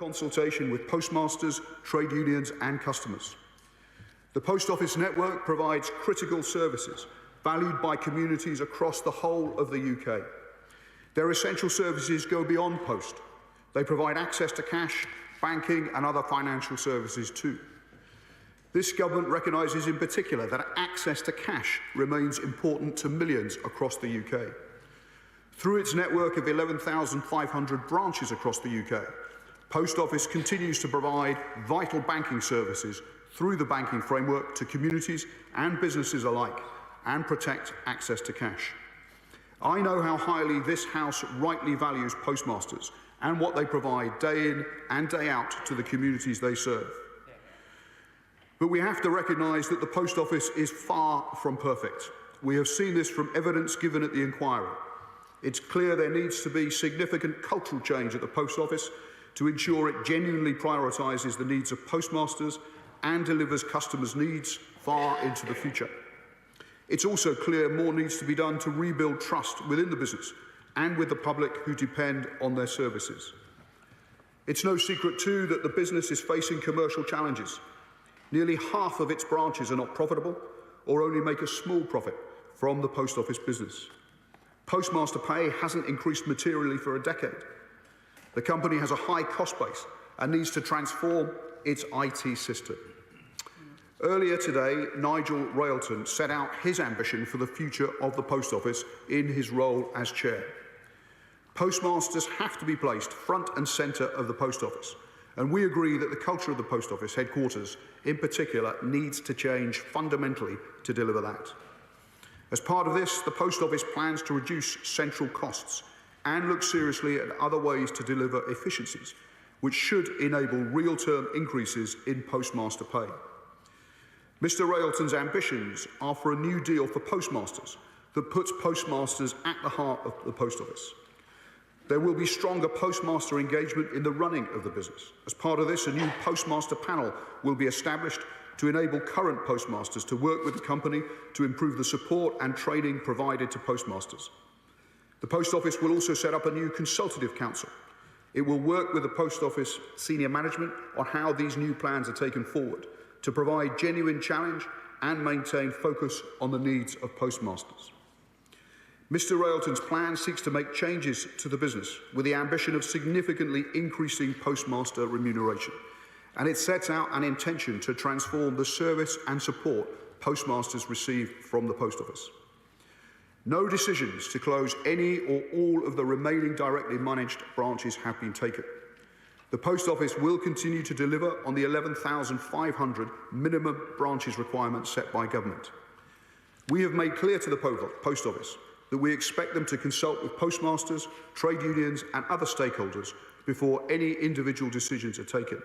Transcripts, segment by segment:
consultation with postmasters, trade unions and customers. The Post Office network provides critical services valued by communities across the whole of the UK. Their essential services go beyond post. They provide access to cash, banking and other financial services too. This government recognises in particular that access to cash remains important to millions across the UK. Through its network of 11,500 branches across the UK, Post Office continues to provide vital banking services through the banking framework to communities and businesses alike and protect access to cash. I know how highly this House rightly values postmasters and what they provide day in and day out to the communities they serve. But we have to recognise that the Post Office is far from perfect. We have seen this from evidence given at the inquiry. It's clear there needs to be significant cultural change at the Post Office to ensure it genuinely prioritises the needs of postmasters and delivers customers' needs far into the future. It's also clear more needs to be done to rebuild trust within the business and with the public who depend on their services. It's no secret too that the business is facing commercial challenges. Nearly half of its branches are not profitable or only make a small profit from the Post Office business. Postmaster pay hasn't increased materially for a decade. The company has a high cost base and needs to transform its IT system. Earlier today, Nigel Railton set out his ambition for the future of the Post Office in his role as chair. Postmasters have to be placed front and centre of the Post Office, and we agree that the culture of the Post Office headquarters, in particular, needs to change fundamentally to deliver that. As part of this, the Post Office plans to reduce central costs and look seriously at other ways to deliver efficiencies, which should enable real-term increases in postmaster pay. Mr Railton's ambitions are for a new deal for postmasters that puts postmasters at the heart of the Post Office. There will be stronger postmaster engagement in the running of the business. As part of this, a new postmaster panel will be established to enable current postmasters to work with the company to improve the support and training provided to postmasters. The Post Office will also set up a new consultative council. It will work with the Post Office senior management on how these new plans are taken forward to provide genuine challenge and maintain focus on the needs of postmasters. Mr Railton's plan seeks to make changes to the business with the ambition of significantly increasing postmaster remuneration, and it sets out an intention to transform the service and support postmasters receive from the Post Office. No decisions to close any or all of the remaining directly managed branches have been taken. The Post Office will continue to deliver on the 11,500 minimum branches requirement set by government. We have made clear to the Post Office that we expect them to consult with postmasters, trade unions and other stakeholders before any individual decisions are taken.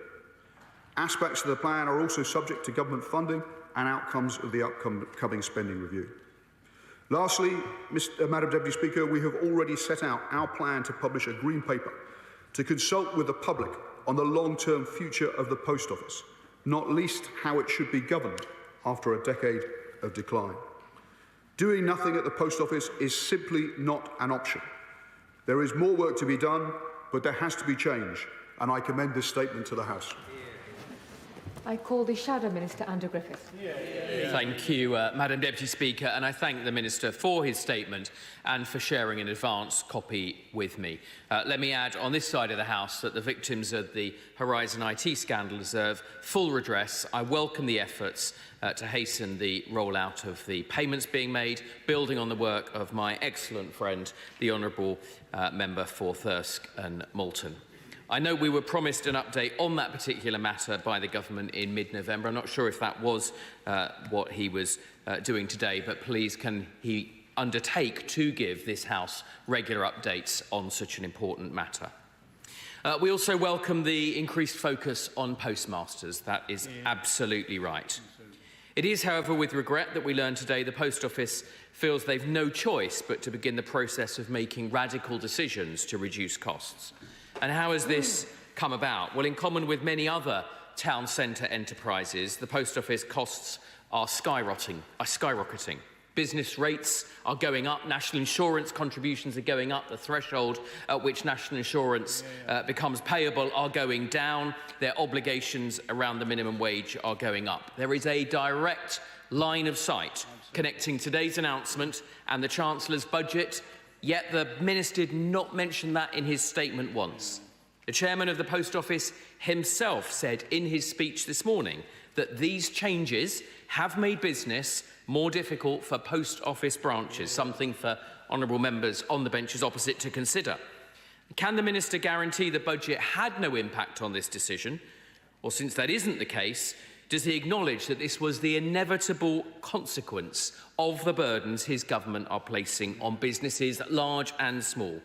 Aspects of the plan are also subject to government funding and outcomes of the upcoming spending review. Lastly, Madam Deputy Speaker, we have already set out our plan to publish a green paper to consult with the public on the long-term future of the Post Office, not least how it should be governed after a decade of decline. Doing nothing at the Post Office is simply not an option. There is more work to be done, but there has to be change, and I commend this statement to the House. I call the Shadow Minister, Andrew Griffiths. Thank you, Madam Deputy Speaker, and I thank the Minister for his statement and for sharing an advance copy with me. Let me add on this side of the House that the victims of the Horizon IT scandal deserve full redress. I welcome the efforts to hasten the rollout of the payments being made, building on the work of my excellent friend, the Honourable Member for Thirsk and Malton. I know we were promised an update on that particular matter by the government in mid-November. I'm not sure if that was what he was doing today, but please can he undertake to give this House regular updates on such an important matter. We also welcome the increased focus on postmasters. That is absolutely right. It is, however, with regret that we learn today the Post Office feels they've no choice but to begin the process of making radical decisions to reduce costs. And how has this come about? Well, in common with many other town centre enterprises, the Post Office costs are skyrocketing. Business rates are going up, national insurance contributions are going up, the threshold at which national insurance becomes payable are going down, their obligations around the minimum wage are going up. There is a direct line of sight connecting today's announcement and the Chancellor's budget, yet the Minister did not mention that in his statement once. The Chairman of the Post Office himself said in his speech this morning that these changes have made business more difficult for Post Office branches, something for honourable members on the benches opposite to consider. Can the Minister guarantee the budget had no impact on this decision? Or since that isn't the case, does he acknowledge that this was the inevitable consequence of the burdens his government are placing on businesses large and small?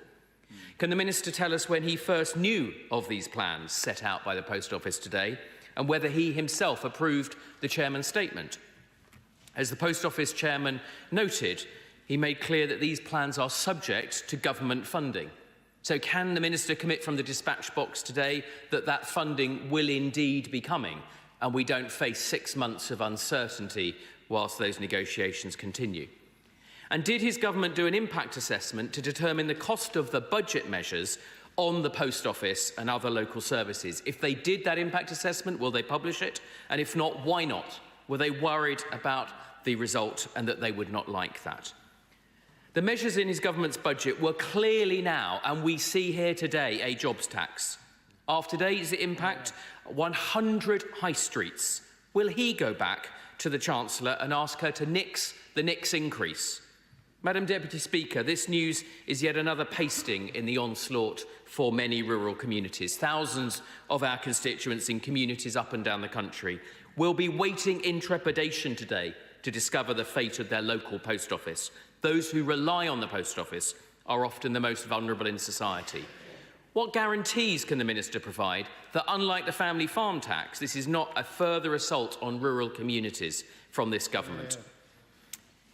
Can the Minister tell us when he first knew of these plans set out by the Post Office today and whether he himself approved the Chairman's statement? As the Post Office Chairman noted, he made clear that these plans are subject to government funding. So can the Minister commit from the dispatch box today that that funding will indeed be coming and we don't face 6 months of uncertainty whilst those negotiations continue? And did his government do an impact assessment to determine the cost of the budget measures on the Post Office and other local services? If they did that impact assessment, will they publish it? And if not, why not? Were they worried about the result and that they would not like that? The measures in his government's budget were clearly now, and we see here today, a jobs tax. After today's impact, 100 high streets. Will he go back to the Chancellor and ask her to nix the increase? Madam Deputy Speaker, this news is yet another pasting in the onslaught for many rural communities. Thousands of our constituents in communities up and down the country will be waiting in trepidation today to discover the fate of their local post office. Those who rely on the Post Office are often the most vulnerable in society. What guarantees can the Minister provide that, unlike the family farm tax, this is not a further assault on rural communities from this government?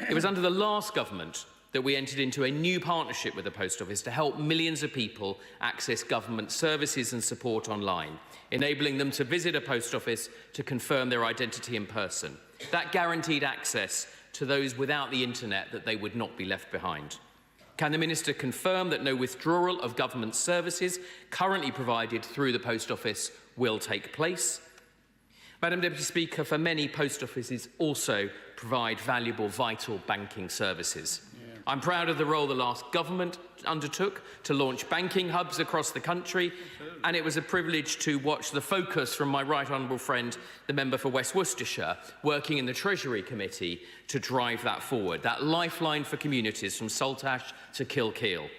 It was under the last government that we entered into a new partnership with the Post Office to help millions of people access government services and support online, enabling them to visit a post office to confirm their identity in person. That guaranteed access to those without the internet that they would not be left behind. Can the Minister confirm that no withdrawal of government services currently provided through the Post Office will take place? Madam Deputy Speaker, for many, post offices also provide valuable, vital banking services. I'm proud of the role the last government undertook to launch banking hubs across the country, and it was a privilege to watch the focus from my right honourable friend, the member for West Worcestershire, working in the Treasury Committee to drive that forward, that lifeline for communities from Saltash to Kilkeel.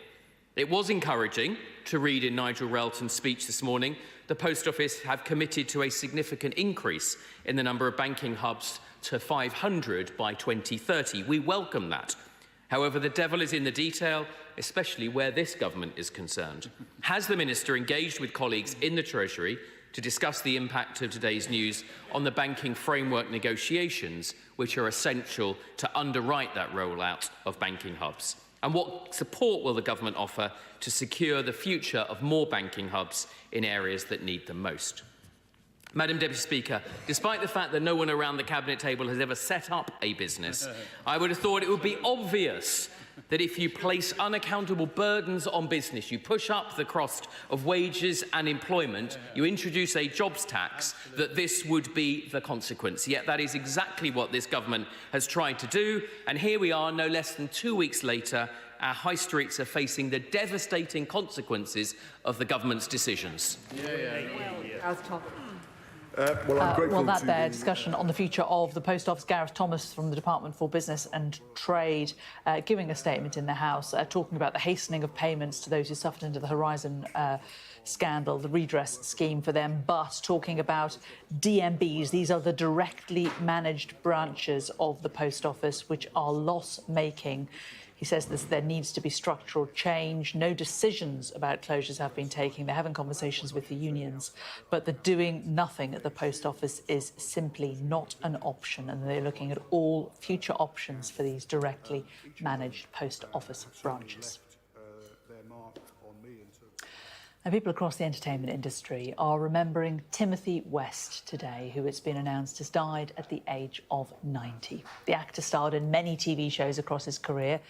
It was encouraging to read in Nigel Relton's speech this morning the Post Office have committed to a significant increase in the number of banking hubs to 500 by 2030. We welcome that. However, the devil is in the detail, especially where this government is concerned. Has the Minister engaged with colleagues in the Treasury to discuss the impact of today's news on the banking framework negotiations, which are essential to underwrite that rollout of banking hubs? And what support will the government offer to secure the future of more banking hubs in areas that need them most? Madam Deputy Speaker, despite the fact that no one around the Cabinet table has ever set up a business, I would have thought it would be obvious that if you place unaccountable burdens on business, you push up the cost of wages and employment, you introduce a jobs tax, that this would be the consequence. Yet that is exactly what this government has tried to do, and here we are, no less than 2 weeks later, our high streets are facing the devastating consequences of the government's decisions. Gareth Thomas. I'm grateful that to there discussion on the future of the Post Office. Gareth Thomas from the Department for Business and Trade giving a statement in the House talking about the hastening of payments to those who suffered under the Horizon scandal, the redress scheme for them, but talking about DMBs. These are the directly managed branches of the Post Office which are loss-making. He says there needs to be structural change. No decisions about closures have been taken. They're having conversations with the unions, but the doing nothing at the Post Office is simply not an option, and they're looking at all future options for these directly managed Post Office branches. Now, people across the entertainment industry are remembering Timothy West today, who it's been announced has died at the age of 90. The actor starred in many TV shows across his career.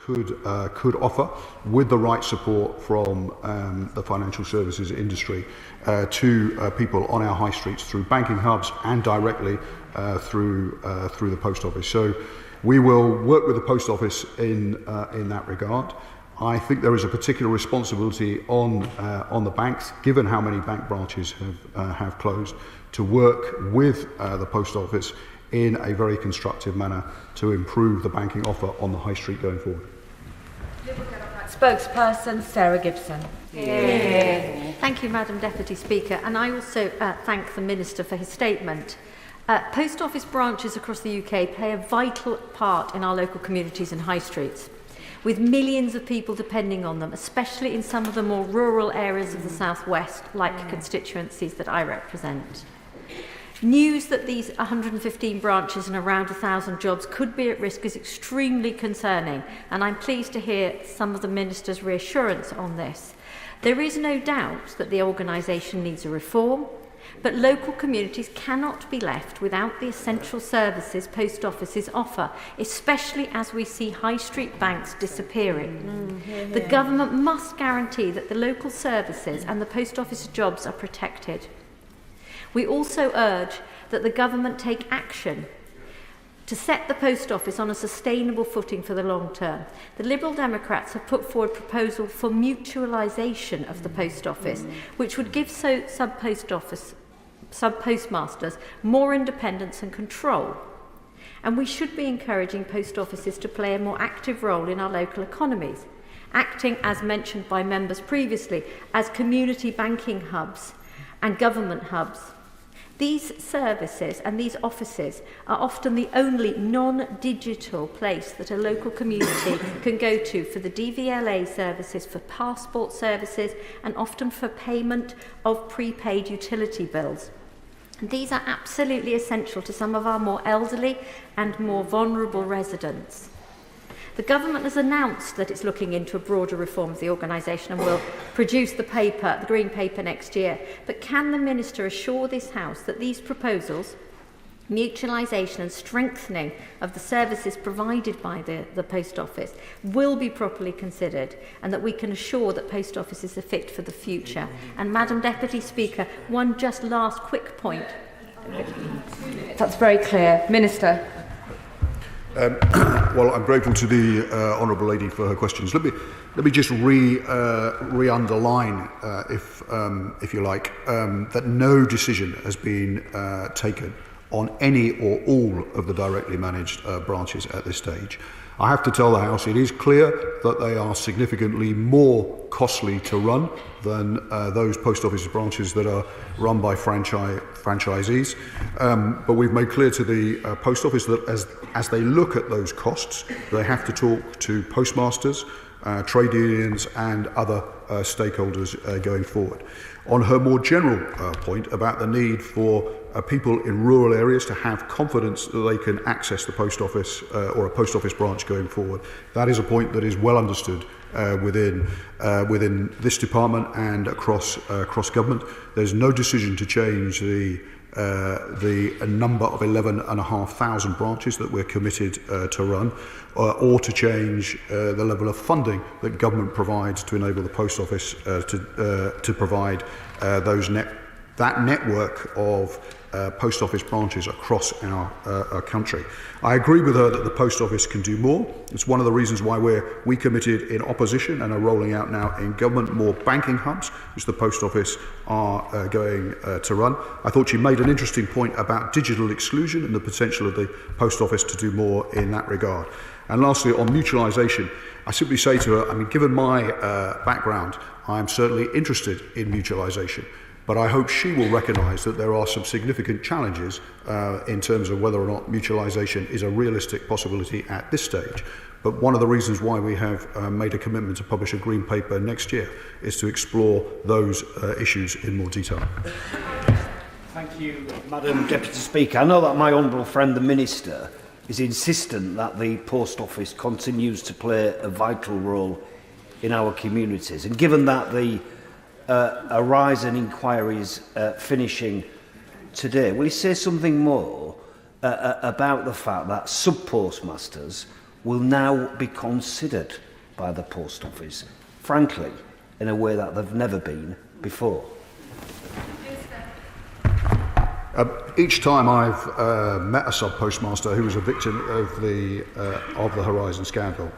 Could offer, with the right support from the financial services industry, to people on our high streets through banking hubs and directly through the post office. So we will work with the post office in that regard. I think there is a particular responsibility on the banks, given how many bank branches have closed, to work with the post office in a very constructive manner to improve the banking offer on the high street going forward. Spokesperson Sarah Gibson. Thank you, Madam Deputy Speaker, and I also thank the Minister for his statement. Post office branches across the UK play a vital part in our local communities and high streets, with millions of people depending on them, especially in some of the more rural areas of the South West, like constituencies that I represent. News that these 115 branches and around 1,000 jobs could be at risk is extremely concerning, and I'm pleased to hear some of the Minister's reassurance on this. There is no doubt that the organisation needs a reform, but local communities cannot be left without the essential services post offices offer, especially as we see high street banks disappearing. The government must guarantee that the local services and the post office jobs are protected. We also urge that the government take action to set the post office on a sustainable footing for the long term. The Liberal Democrats have put forward a proposal for mutualisation of the post office, which would give sub-postmasters more independence and control. And we should be encouraging post offices to play a more active role in our local economies, acting, as mentioned by members previously, as community banking hubs and government hubs. These services and these offices are often the only non-digital place that a local community can go to for the DVLA services, for passport services, and often for payment of prepaid utility bills. And these are absolutely essential to some of our more elderly and more vulnerable residents. The government has announced that it's looking into a broader reform of the organisation and will produce the Green Paper next year. But can the Minister assure this House that these proposals, mutualisation and strengthening of the services provided by the Post Office, will be properly considered, and that we can assure that post offices are fit for the future? And Madam Deputy Speaker, one just last quick point. That's very clear. Minister. Well, I'm grateful to the honourable lady for her questions. Let me just re-underline, if you like, that no decision has been taken on any or all of the directly managed branches at this stage. I have to tell the House it is clear that they are significantly more costly to run than those post office branches that are run by franchisees. But we've made clear to the post office that as they look at those costs, they have to talk to postmasters, trade unions and other stakeholders going forward. On her more general point about the need for people in rural areas to have confidence that they can access the post office or a post office branch going forward, that is a point that is well understood within this department and across government. There's no decision to change the number of 11,500 branches that we're committed to run, or to change the level of funding that government provides to enable the post office to provide that network of post office branches across our country. I agree with her that the post office can do more. It's one of the reasons why we committed in opposition and are rolling out now in government more banking hubs, which the post office are going to run. I thought she made an interesting point about digital exclusion and the potential of the post office to do more in that regard. And lastly, on mutualisation, I simply say to her, I mean, given my background, I'm certainly interested in mutualisation. But I hope she will recognise that there are some significant challenges in terms of whether or not mutualisation is a realistic possibility at this stage. But one of the reasons why we have made a commitment to publish a Green Paper next year is to explore those issues in more detail. Thank you, Madam Deputy Speaker. I know that my honourable friend, the Minister, is insistent that the Post Office continues to play a vital role in our communities. And given that the Horizon inquiry is finishing today, will you say something more about the fact that sub-postmasters will now be considered by the Post Office, frankly, in a way that they've never been before? Each time I've met a sub-postmaster who was a victim of the Horizon scandal,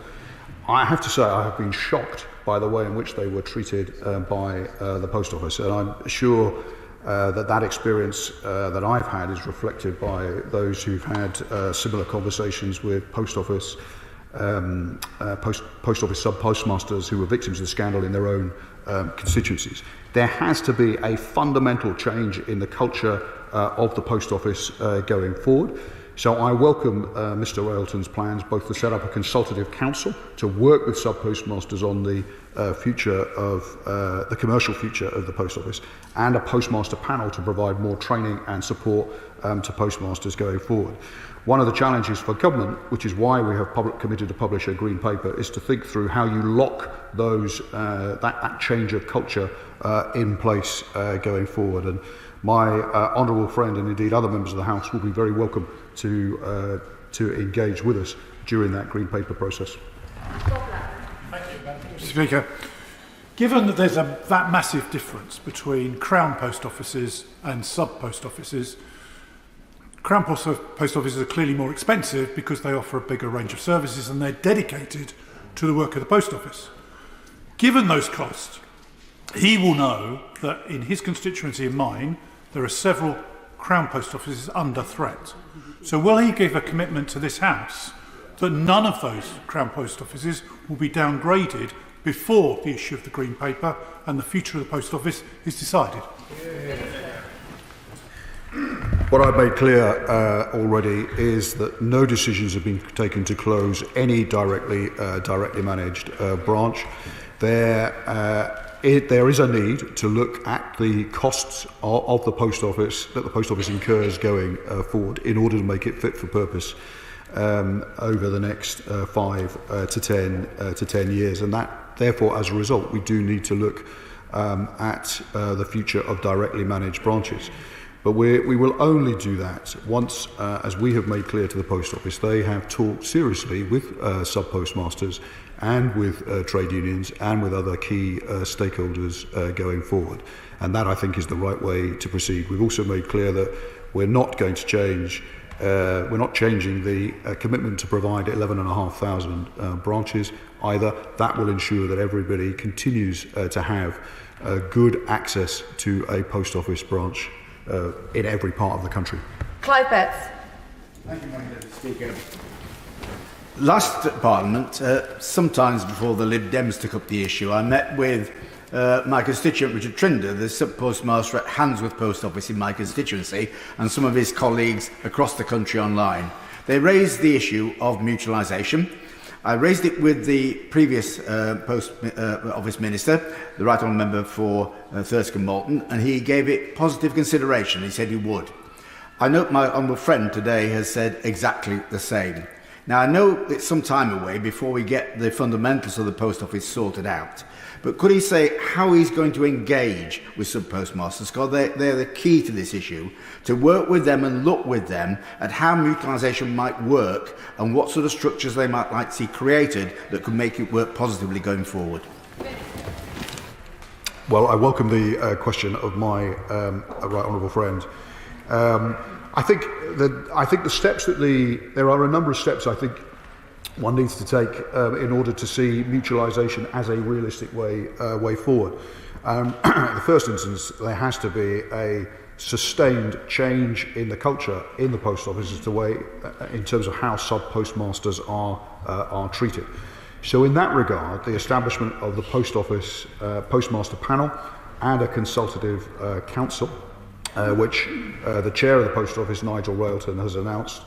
I have to say I have been shocked by the way in which they were treated by the Post Office. And I'm sure that experience that I've had is reflected by those who've had similar conversations with Post Office post office sub-postmasters who were victims of the scandal in their own constituencies. There has to be a fundamental change in the culture of the post office going forward. So I welcome Mr Railton's plans both to set up a consultative council to work with sub-postmasters on the future of the commercial future of the post office, and a postmaster panel to provide more training and support to postmasters going forward. One of the challenges for government, which is why we have committed to publish a green paper, is to think through how you lock those that change of culture in place going forward. And my honourable friend, and indeed other members of the House, will be very welcome to engage with us during that green paper process. Thank you, Mr Speaker. Given that there's that massive difference between Crown post offices and sub-post offices, Crown post offices are clearly more expensive because they offer a bigger range of services and they're dedicated to the work of the post office. Given those costs, he will know that in his constituency and mine, there are several Crown post offices under threat. So will he give a commitment to this House that none of those Crown post offices will be downgraded before the issue of the Green Paper and the future of the post office is decided? What I've made clear already is that no decisions have been taken to close any directly managed branch. There is a need to look at the costs of the post office that the post office incurs going forward in order to make it fit for purpose over the next 5 to 10 years, and that therefore, as a result, we do need to look at the future of directly managed branches. But we will only do that once, as we have made clear to the post office, they have talked seriously with sub-postmasters and with trade unions and with other key stakeholders going forward. And that, I think, is the right way to proceed. We've also made clear that we're not going to change, we're not changing the commitment to provide 11,500 branches either. That will ensure that everybody continues to have good access to a post office branch in every part of the country. Clive Betts. Thank you, Madam Speaker. Last Parliament, sometimes before the Lib Dems took up the issue, I met with my constituent Richard Trinder, the sub-postmaster at Handsworth Post Office in my constituency, and some of his colleagues across the country online. They raised the issue of mutualisation. I raised it with the previous Post Office Minister, the Right Honourable Member for Thirsk and Malton, and he gave it positive consideration. He said he would. I note my honourable friend today has said exactly the same. Now, I know it's some time away before we get the fundamentals of the Post Office sorted out, but could he say how he's going to engage with sub-postmasters, because they're the key to this issue, to work with them and look with them at how mutualisation might work and what sort of structures they might like to see created that could make it work positively going forward? Well, I welcome the question of my right honourable friend. I think the steps that there are a number of steps I think one needs to take in order to see mutualisation as a realistic way forward. In the first instance, there has to be a sustained change in the culture in the post office as to way in terms of how sub-postmasters are treated. So in that regard, the establishment of the post office postmaster panel and a consultative council, which the chair of the post office, Nigel Railton, has announced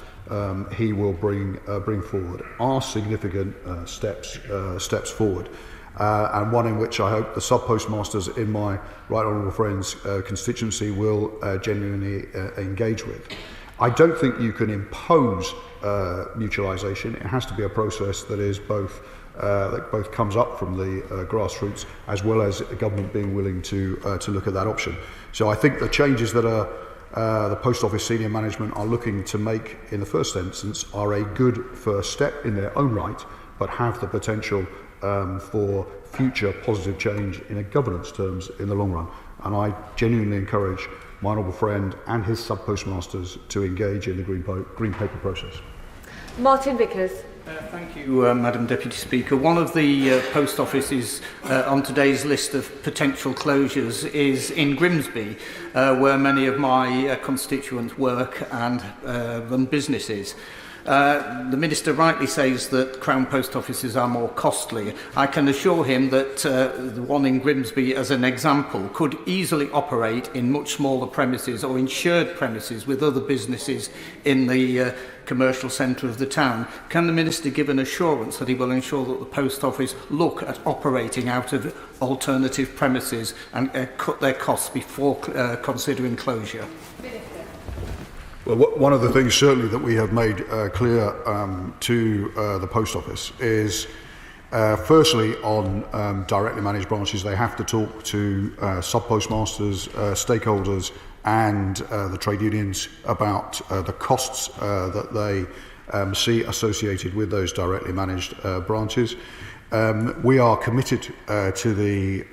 he will bring forward, are significant steps forward, and one in which I hope the sub-postmasters in my right honourable friend's constituency will genuinely engage with. I don't think you can impose mutualisation. It has to be a process that is both comes up from the grassroots, as well as the government being willing to look at that option. So I think the changes that the Post Office senior management are looking to make in the first instance are a good first step in their own right, but have the potential for future positive change in a governance terms in the long run. And I genuinely encourage my honourable friend and his sub-postmasters to engage in the Green Paper process. Martin Vickers. Thank you, Madam Deputy Speaker. One of the post offices on today's list of potential closures is in Grimsby, where many of my constituents work and run businesses. The Minister rightly says that Crown Post Offices are more costly. I can assure him that the one in Grimsby, as an example, could easily operate in much smaller premises or in shared premises with other businesses in the commercial centre of the town. Can the Minister give an assurance that he will ensure that the Post Office look at operating out of alternative premises and cut their costs before considering closure? Well, one of the things certainly that we have made clear to the Post Office is, firstly, on directly managed branches, they have to talk to sub-postmasters, stakeholders and the trade unions about the costs that they see associated with those directly managed branches. We are committed to the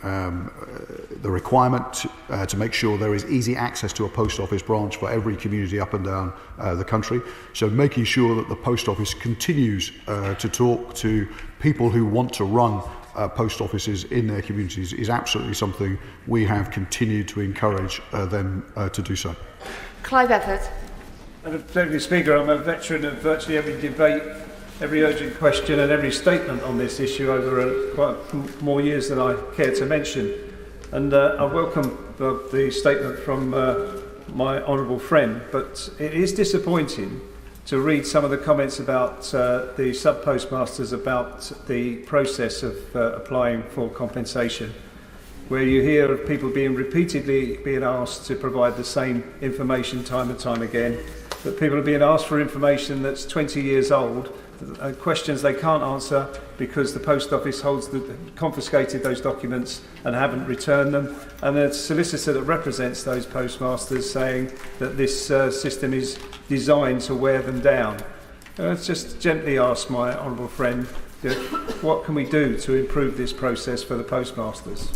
requirement to make sure there is easy access to a post office branch for every community up and down the country. So making sure that the Post Office continues to talk to people who want to run post offices in their communities is absolutely something we have continued to encourage them to do so. Clive Effort. Madam Deputy Speaker, I'm a veteran of virtually every debate, every urgent question and every statement on this issue over quite more years than I care to mention. And I welcome the statement from my honourable friend, but it is disappointing to read some of the comments about the sub-postmasters about the process of applying for compensation, where you hear of people repeatedly being asked to provide the same information time and time again, that people are being asked for information that's 20 years old, questions they can't answer because the Post Office confiscated those documents and haven't returned them, and a solicitor that represents those postmasters saying that this system is designed to wear them down. Let's just gently ask my honourable friend, what can we do to improve this process for the postmasters?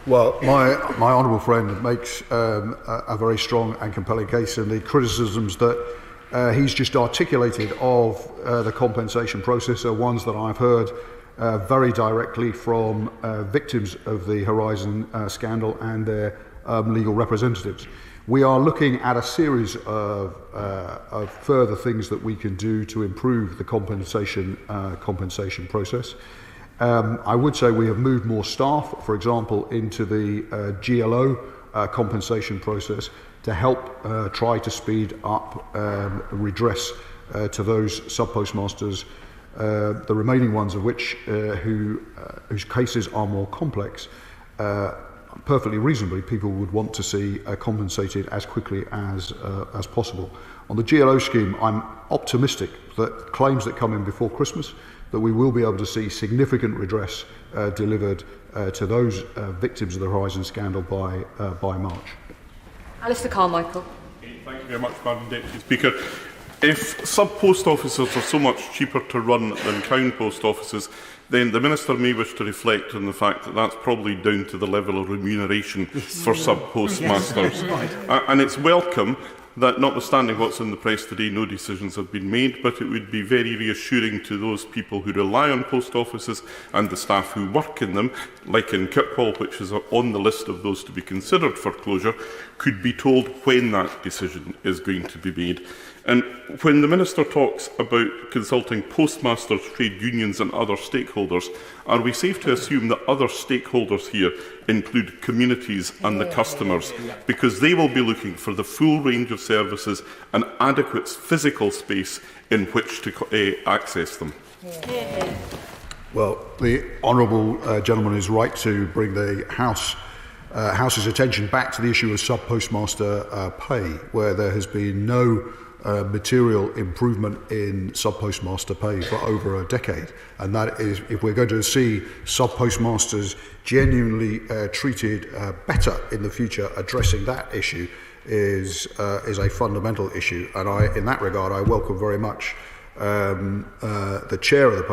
Well, my honourable friend makes a very strong and compelling case, and the criticisms that he's just articulated of the compensation process are ones that I've heard very directly from victims of the Horizon scandal and their legal representatives. We are looking at a series of further things that we can do to improve the compensation process. I would say we have moved more staff, for example, into the GLO compensation process to help try to speed up redress to those sub-postmasters, the remaining ones of which whose cases are more complex. Perfectly reasonably, people would want to see compensated as quickly as possible. On the GLO scheme, I'm optimistic that claims that come in before Christmas, that we will be able to see significant redress delivered to those victims of the Horizon scandal by March. Alistair Carmichael. Thank you very much, Madam Deputy Speaker. If sub-post offices are so much cheaper to run than Crown Post Offices, then the Minister may wish to reflect on the fact that that's probably down to the level of remuneration for sub-postmasters. And it's welcome that, notwithstanding what's in the press today, no decisions have been made, but it would be very reassuring to those people who rely on post offices and the staff who work in them, like in Kirkwall, which is on the list of those to be considered for closure, could be told when that decision is going to be made. And when the Minister talks about consulting postmasters, trade unions and other stakeholders, are we safe to assume that other stakeholders here include communities and the customers? Because they will be looking for the full range of services and adequate physical space in which to access them. Well, the honourable gentleman is right to bring the House's attention back to the issue of sub-postmaster pay, where there has been no material improvement in sub-postmaster pay for over a decade. And that is, if we're going to see sub-postmasters genuinely treated better in the future, addressing that issue is a fundamental issue. And in that regard, I welcome very much the chair of the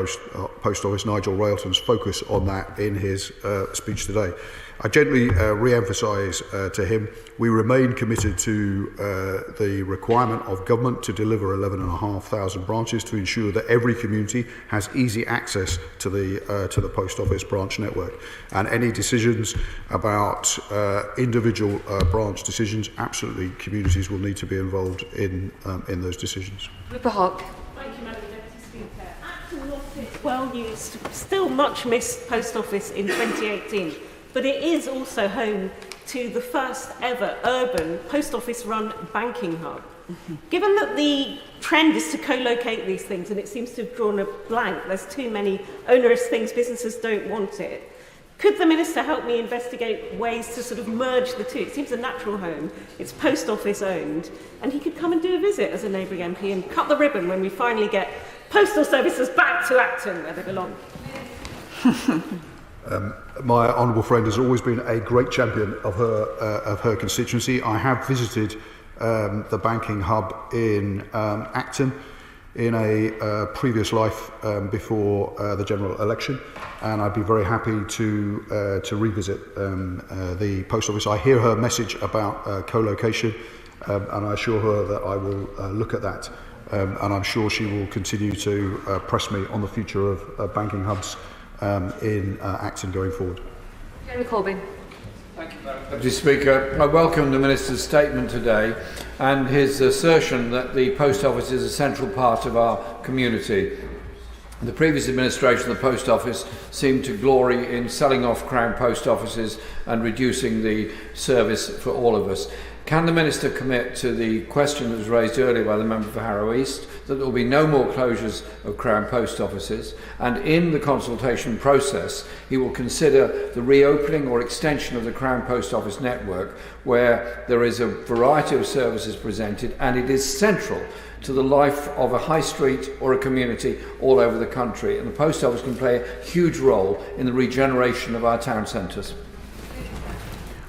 Post Office, Nigel Railton's focus on that in his speech today. I gently re-emphasise to him we remain committed to the requirement of government to deliver 11,500 branches to ensure that every community has easy access to the Post Office branch network. And any decisions about individual branch decisions, absolutely communities will need to be involved in those decisions. Rupert Hogg. Thank you, Madam Deputy Speaker. Acton lost its well-used, still much missed post office in 2018, but it is also home to the first ever urban post office run banking hub. Given that the trend is to co-locate these things and it seems to have drawn a blank, there's too many onerous things, businesses don't want it, could the Minister help me investigate ways to sort of merge the two? It seems a natural home, it's post office owned, and he could come and do a visit as a neighbouring MP and cut the ribbon when we finally get postal services back to Acton where they belong. My honourable friend has always been a great champion of her constituency. I have visited the banking hub in Acton in a previous life before the general election, and I'd be very happy to revisit the post office. I hear her message about co-location, and I assure her that I will look at that, and I'm sure she will continue to press me on the future of banking hubs in Acton going forward. Jeremy Corbyn. Thank you, Madam Deputy Speaker. I welcome the Minister's statement today and his assertion that the Post Office is a central part of our community. The previous administration of the Post Office seemed to glory in selling off Crown Post Offices and reducing the service for all of us. Can the Minister commit to the question that was raised earlier by the member for Harrow East, that there will be no more closures of Crown Post Offices, and in the consultation process he will consider the reopening or extension of the Crown Post Office network, where there is a variety of services presented and it is central to the life of a high street or a community all over the country, and the Post Office can play a huge role in the regeneration of our town centres.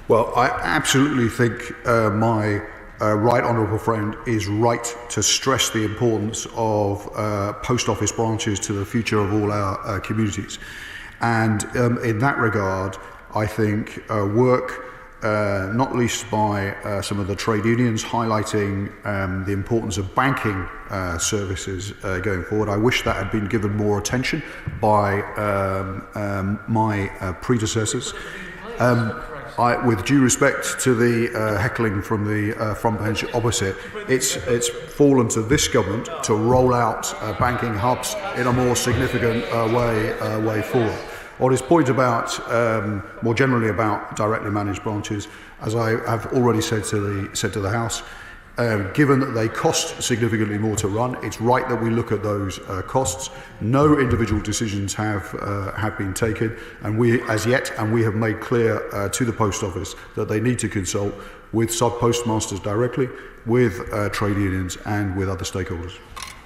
Well, I absolutely think my right honourable friend is right to stress the importance of post office branches to the future of all our communities. And in that regard, I think work, not least by some of the trade unions, highlighting the importance of banking services going forward. I wish that had been given more attention by my predecessors. With due respect to the heckling from the front bench opposite, it's fallen to this government to roll out banking hubs in a more significant way forward. On his point about, more generally about directly managed branches, as I have already said to the House, given that they cost significantly more to run, it's right that we look at those costs. No individual decisions have been taken, and we have made clear to the Post Office that they need to consult with sub-postmasters directly, with trade unions and with other stakeholders.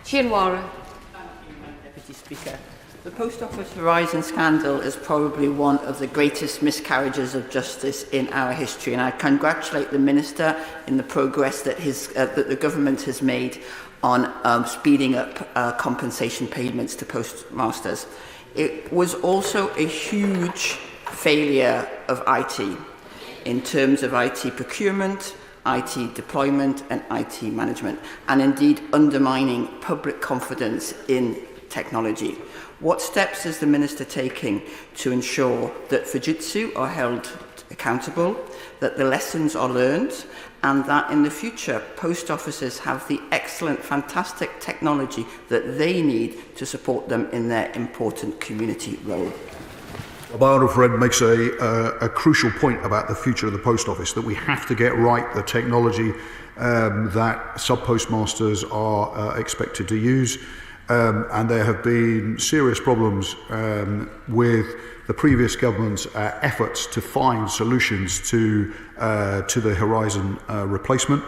Chianwara. Thank you, Madam Deputy Speaker. The Post Office Horizon scandal is probably one of the greatest miscarriages of justice in our history, and I congratulate the Minister in the progress that the government has made on speeding up compensation payments to postmasters. It was also a huge failure of IT in terms of IT procurement, IT deployment and IT management, and indeed undermining public confidence in technology. What steps is the Minister taking to ensure that Fujitsu are held accountable, that the lessons are learned, and that in the future post offices have the excellent, fantastic technology that they need to support them in their important community role? My honourable friend makes a crucial point about the future of the Post Office, that we have to get right the technology that sub-postmasters are expected to use. And there have been serious problems with the previous government's efforts to find solutions to the Horizon replacement.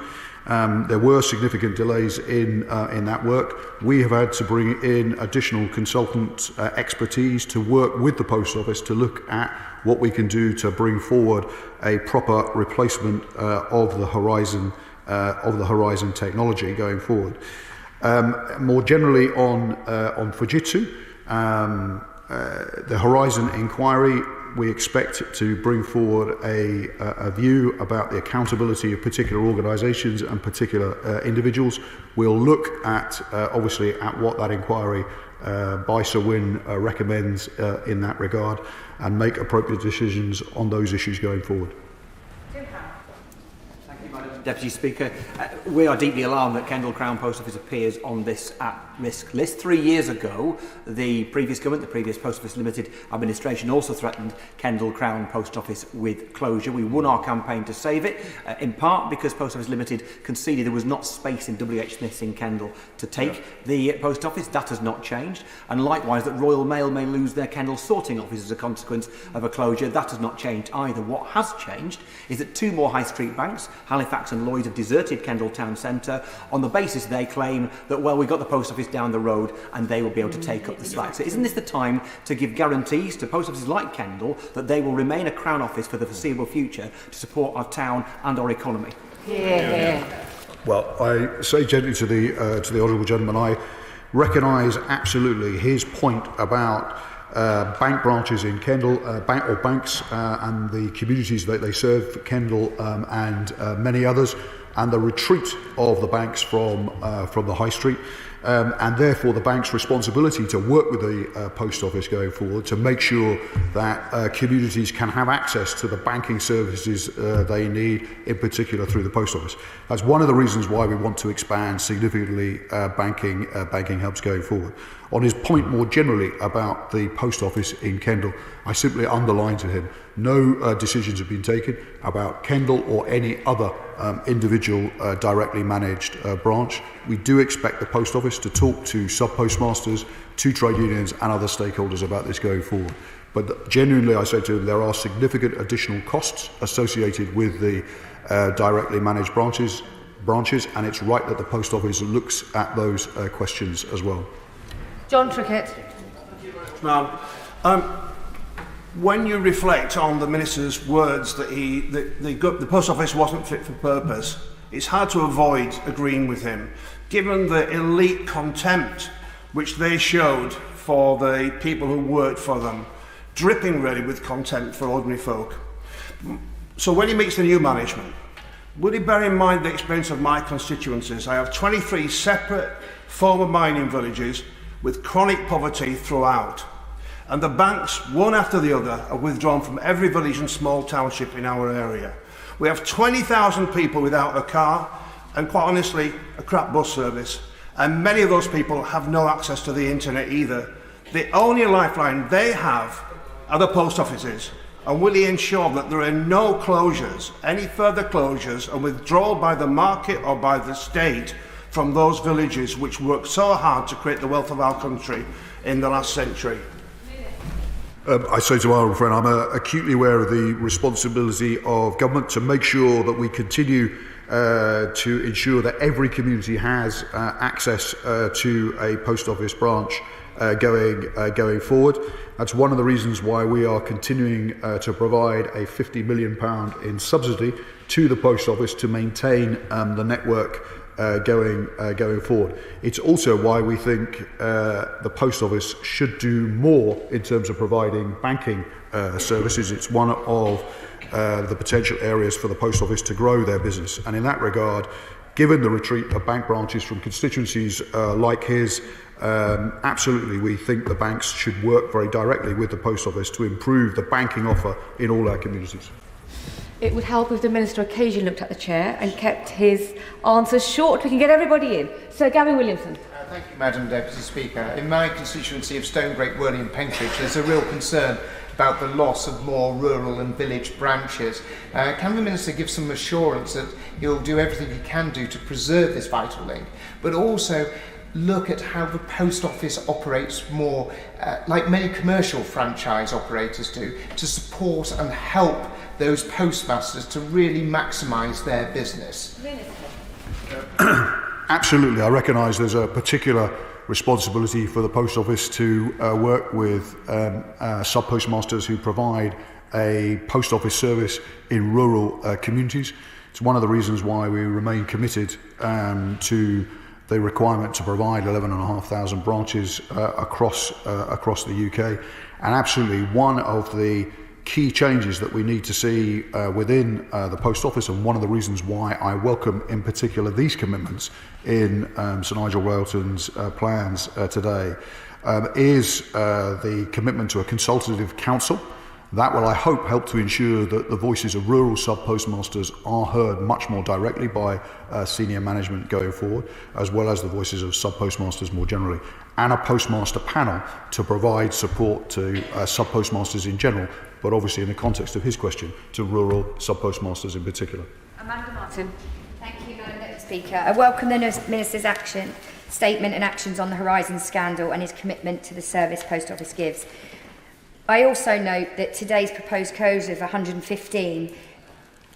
There were significant delays in that work. We have had to bring in additional consultant expertise to work with the Post Office to look at what we can do to bring forward a proper replacement of the Horizon technology going forward. More generally on Fujitsu, the Horizon inquiry, we expect to bring forward a view about the accountability of particular organisations and particular individuals. We'll look at, obviously, at what that inquiry by Sir Wynne recommends in that regard and make appropriate decisions on those issues going forward. Deputy Speaker, we are deeply alarmed that Kendal Crown Post Office appears on this at-risk list. 3 years ago, the previous government, the previous Post Office Limited administration, also threatened Kendal Crown Post Office with closure. We won our campaign to save it, in part because Post Office Limited conceded there was not space in W.H. Smith's in Kendal to take the post office. That has not changed. And likewise, that Royal Mail may lose their Kendal sorting office as a consequence of a closure. That has not changed either. What has changed is that 2 more high street banks, Halifax and Lloyd, have deserted Kendal Town Centre on the basis they claim that, well, we've got the post office down the road and they will be able to take up the slack. So isn't this the time to give guarantees to post offices like Kendal that they will remain a Crown office for the foreseeable future to support our town and our economy? Yeah. Well, I say gently to the honourable gentleman, I recognise absolutely his point about bank branches in Kendal, banks and the communities that they serve, Kendal and many others, and the retreat of the banks from the high street, and therefore the bank's responsibility to work with the post office going forward to make sure that communities can have access to the banking services they need, in particular through the post office. That's one of the reasons why we want to expand significantly banking hubs going forward. On his point more generally about the post office in Kendal, I simply underline to him, no decisions have been taken about Kendal or any other individual directly managed branch. We do expect the post office to talk to sub-postmasters, to trade unions and other stakeholders about this going forward. But genuinely, I say to him, there are significant additional costs associated with the directly managed branches, and it's right that the post office looks at those questions as well. John Trickett. When you reflect on the Minister's words that the post office wasn't fit for purpose, it's hard to avoid agreeing with him, given the elite contempt which they showed for the people who worked for them, dripping really with contempt for ordinary folk. So when he meets the new management, will he bear in mind the experience of my constituencies? I have 23 separate former mining villages with chronic poverty throughout. And the banks, one after the other, are withdrawn from every village and small township in our area. We have 20,000 people without a car, and quite honestly, a crap bus service. And many of those people have no access to the internet either. The only lifeline they have are the post offices. And will he ensure that there are no closures, any further closures, and withdrawal by the market or by the state from those villages which worked so hard to create the wealth of our country in the last century? I say to my old friend, I'm acutely aware of the responsibility of government to make sure that we continue to ensure that every community has access to a post office branch going forward. That's one of the reasons why we are continuing to provide a £50 million in subsidy to the post office to maintain the network going forward. It's also why we think the post office should do more in terms of providing banking services. It's one of the potential areas for the post office to grow their business. And in that regard, given the retreat of bank branches from constituencies like his, absolutely we think the banks should work very directly with the post office to improve the banking offer in all our communities. It would help if the Minister occasionally looked at the chair and kept his answers short. We can get everybody in. Sir Gavin Williamson. Thank you, Madam Deputy Speaker. In my constituency of Stone Great Worley and Penkridge, there's a real concern about the loss of more rural and village branches. Can the Minister give some assurance that he'll do everything he can do to preserve this vital link, but also look at how the post office operates more like many commercial franchise operators do, to support and help those postmasters to really maximise their business? Absolutely. I recognise there's a particular responsibility for the post office to work with sub-postmasters who provide a post office service in rural communities. It's one of the reasons why we remain committed to the requirement to provide 11,500 branches across the UK. And absolutely one of the key changes that we need to see within the Post Office, and one of the reasons why I welcome in particular these commitments in Sir Nigel Railton's plans today, is the commitment to a consultative council. That will, I hope, help to ensure that the voices of rural sub-postmasters are heard much more directly by senior management going forward, as well as the voices of sub-postmasters more generally, and a postmaster panel to provide support to sub-postmasters in general, but obviously in the context of his question, to rural sub-postmasters in particular. Amanda Martin. Thank you, Madam Deputy Speaker. I welcome the Minister's statement and actions on the Horizon scandal and his commitment to the service Post Office gives. I also note that today's proposed codes of 115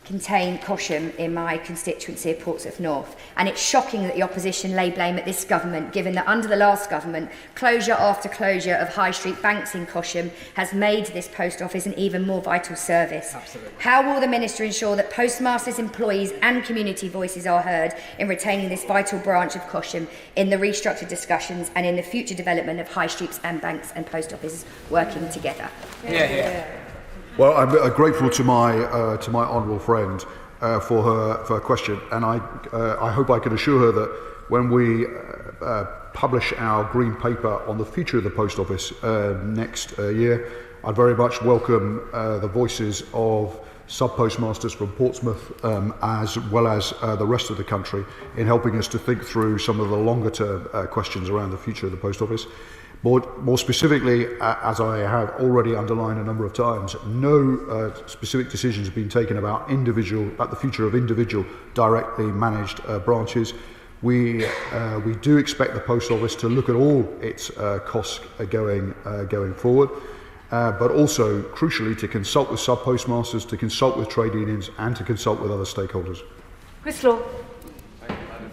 contain Cosham in my constituency of Portsmouth North, and it's shocking that the opposition lay blame at this government, given that under the last government, closure after closure of high street banks in Cosham has made this post office an even more vital service. Absolutely. How will the Minister ensure that postmasters, employees and community voices are heard in retaining this vital branch of Cosham in the restructured discussions and in the future development of high streets and banks and post offices working together? Well, I'm grateful to my honourable friend for her question, and I hope I can assure her that when we publish our green paper on the future of the Post Office next year, I'd very much welcome the voices of sub-postmasters from Portsmouth as well as the rest of the country in helping us to think through some of the longer term questions around the future of the Post Office. More specifically, as I have already underlined a number of times, no specific decisions have been taken about the future of individual directly managed branches. We do expect the Post Office to look at all its costs going forward, but also crucially to consult with sub-postmasters, to consult with trade unions, and to consult with other stakeholders. Chris Law.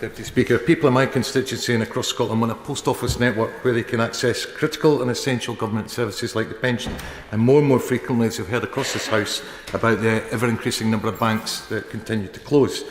Deputy Speaker, people in my constituency and across Scotland want a post office network where they can access critical and essential government services like the pension, and more frequently, as we've heard across this House, about the ever-increasing number of banks that continue to close.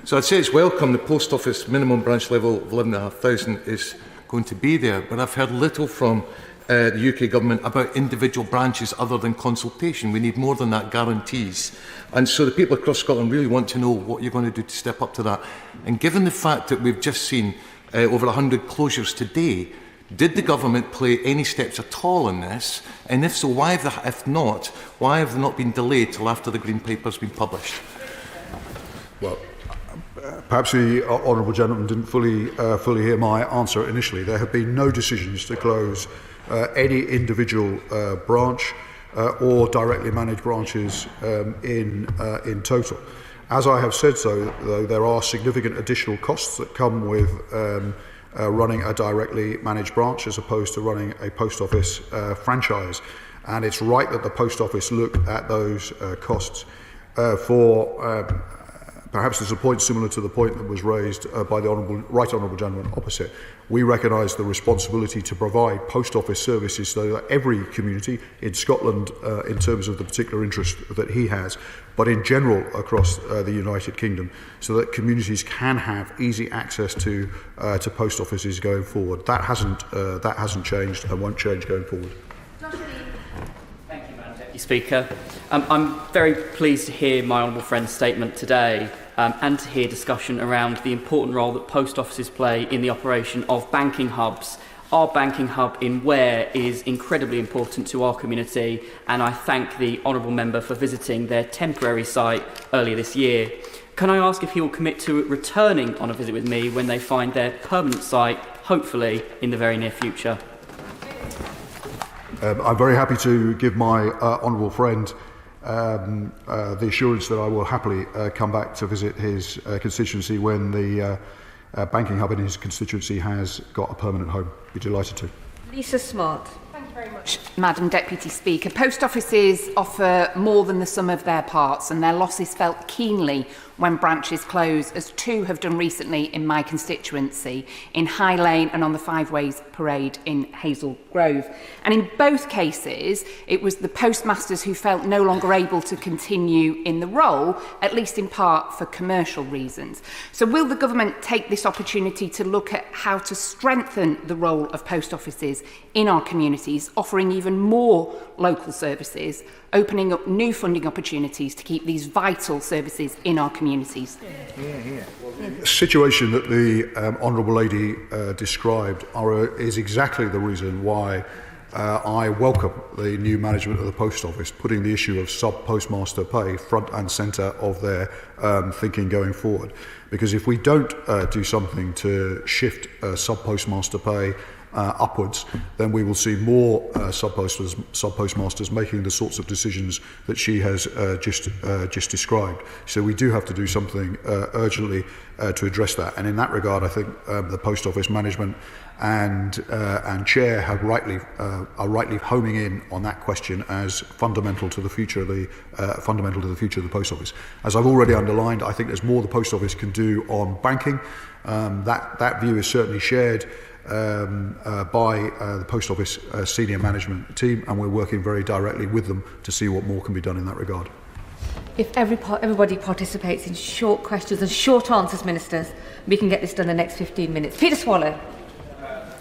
So I'd say it's welcome the post office minimum branch level of 11,500 is going to be there, but I've heard little from the UK Government about individual branches other than consultation. We need more than that, guarantees. And so the people across Scotland really want to know what you're going to do to step up to that. And given the fact that we've just seen over 100 closures today, did the Government play any steps at all in this? And if so, why if not, why have they not been delayed till after the Green Paper's been published? Well, perhaps the honourable gentleman didn't fully hear my answer initially. There have been no decisions to close any individual branch or directly managed branches in total. As I have said though, there are significant additional costs that come with running a directly managed branch as opposed to running a post office franchise. And it's right that the Post Office look at those costs. Perhaps there's a point similar to the point that was raised by the Right Honourable Gentleman opposite. We recognise the responsibility to provide post office services so that every community in Scotland, in terms of the particular interest that he has, but in general across the United Kingdom, so that communities can have easy access to post offices going forward. That hasn't changed and won't change going forward. Thank you, Madam Deputy Speaker. I'm very pleased to hear my honourable friend's statement today and to hear discussion around the important role that post offices play in the operation of banking hubs. Our banking hub in Ware is incredibly important to our community, and I thank the honourable member for visiting their temporary site earlier this year. Can I ask if he will commit to returning on a visit with me when they find their permanent site, hopefully in the very near future? I'm very happy to give my honourable friend the assurance that I will happily come back to visit his constituency when the banking hub in his constituency has got a permanent home. Be delighted to. Lisa Smart. Thank you very much, much, Madam Deputy Speaker. Post offices offer more than the sum of their parts, and their loss is felt keenly when branches close, as 2 have done recently in my constituency, in High Lane and on the Five Ways Parade in Hazel Grove. And in both cases, it was the postmasters who felt no longer able to continue in the role, at least in part for commercial reasons. So will the government take this opportunity to look at how to strengthen the role of post offices in our communities, offering even more local services, opening up new funding opportunities to keep these vital services in our communities? The situation that the Honourable Lady described is exactly the reason why I welcome the new management of the Post Office putting the issue of sub-postmaster pay front and centre of their thinking going forward. Because if we don't do something to shift sub-postmaster pay upwards, then we will see more sub-postmasters making the sorts of decisions that she has just described. So we do have to do something urgently to address that. And in that regard, I think the Post Office management and chair have are rightly homing in on that question as fundamental to the future of the Post Office. As I've already underlined, I think there's more the Post Office can do on banking. That view is certainly shared by the Post Office senior management team, and we're working very directly with them to see what more can be done in that regard. If everybody participates in short questions and short answers, Ministers, we can get this done in the next 15 minutes. Peter Swallow.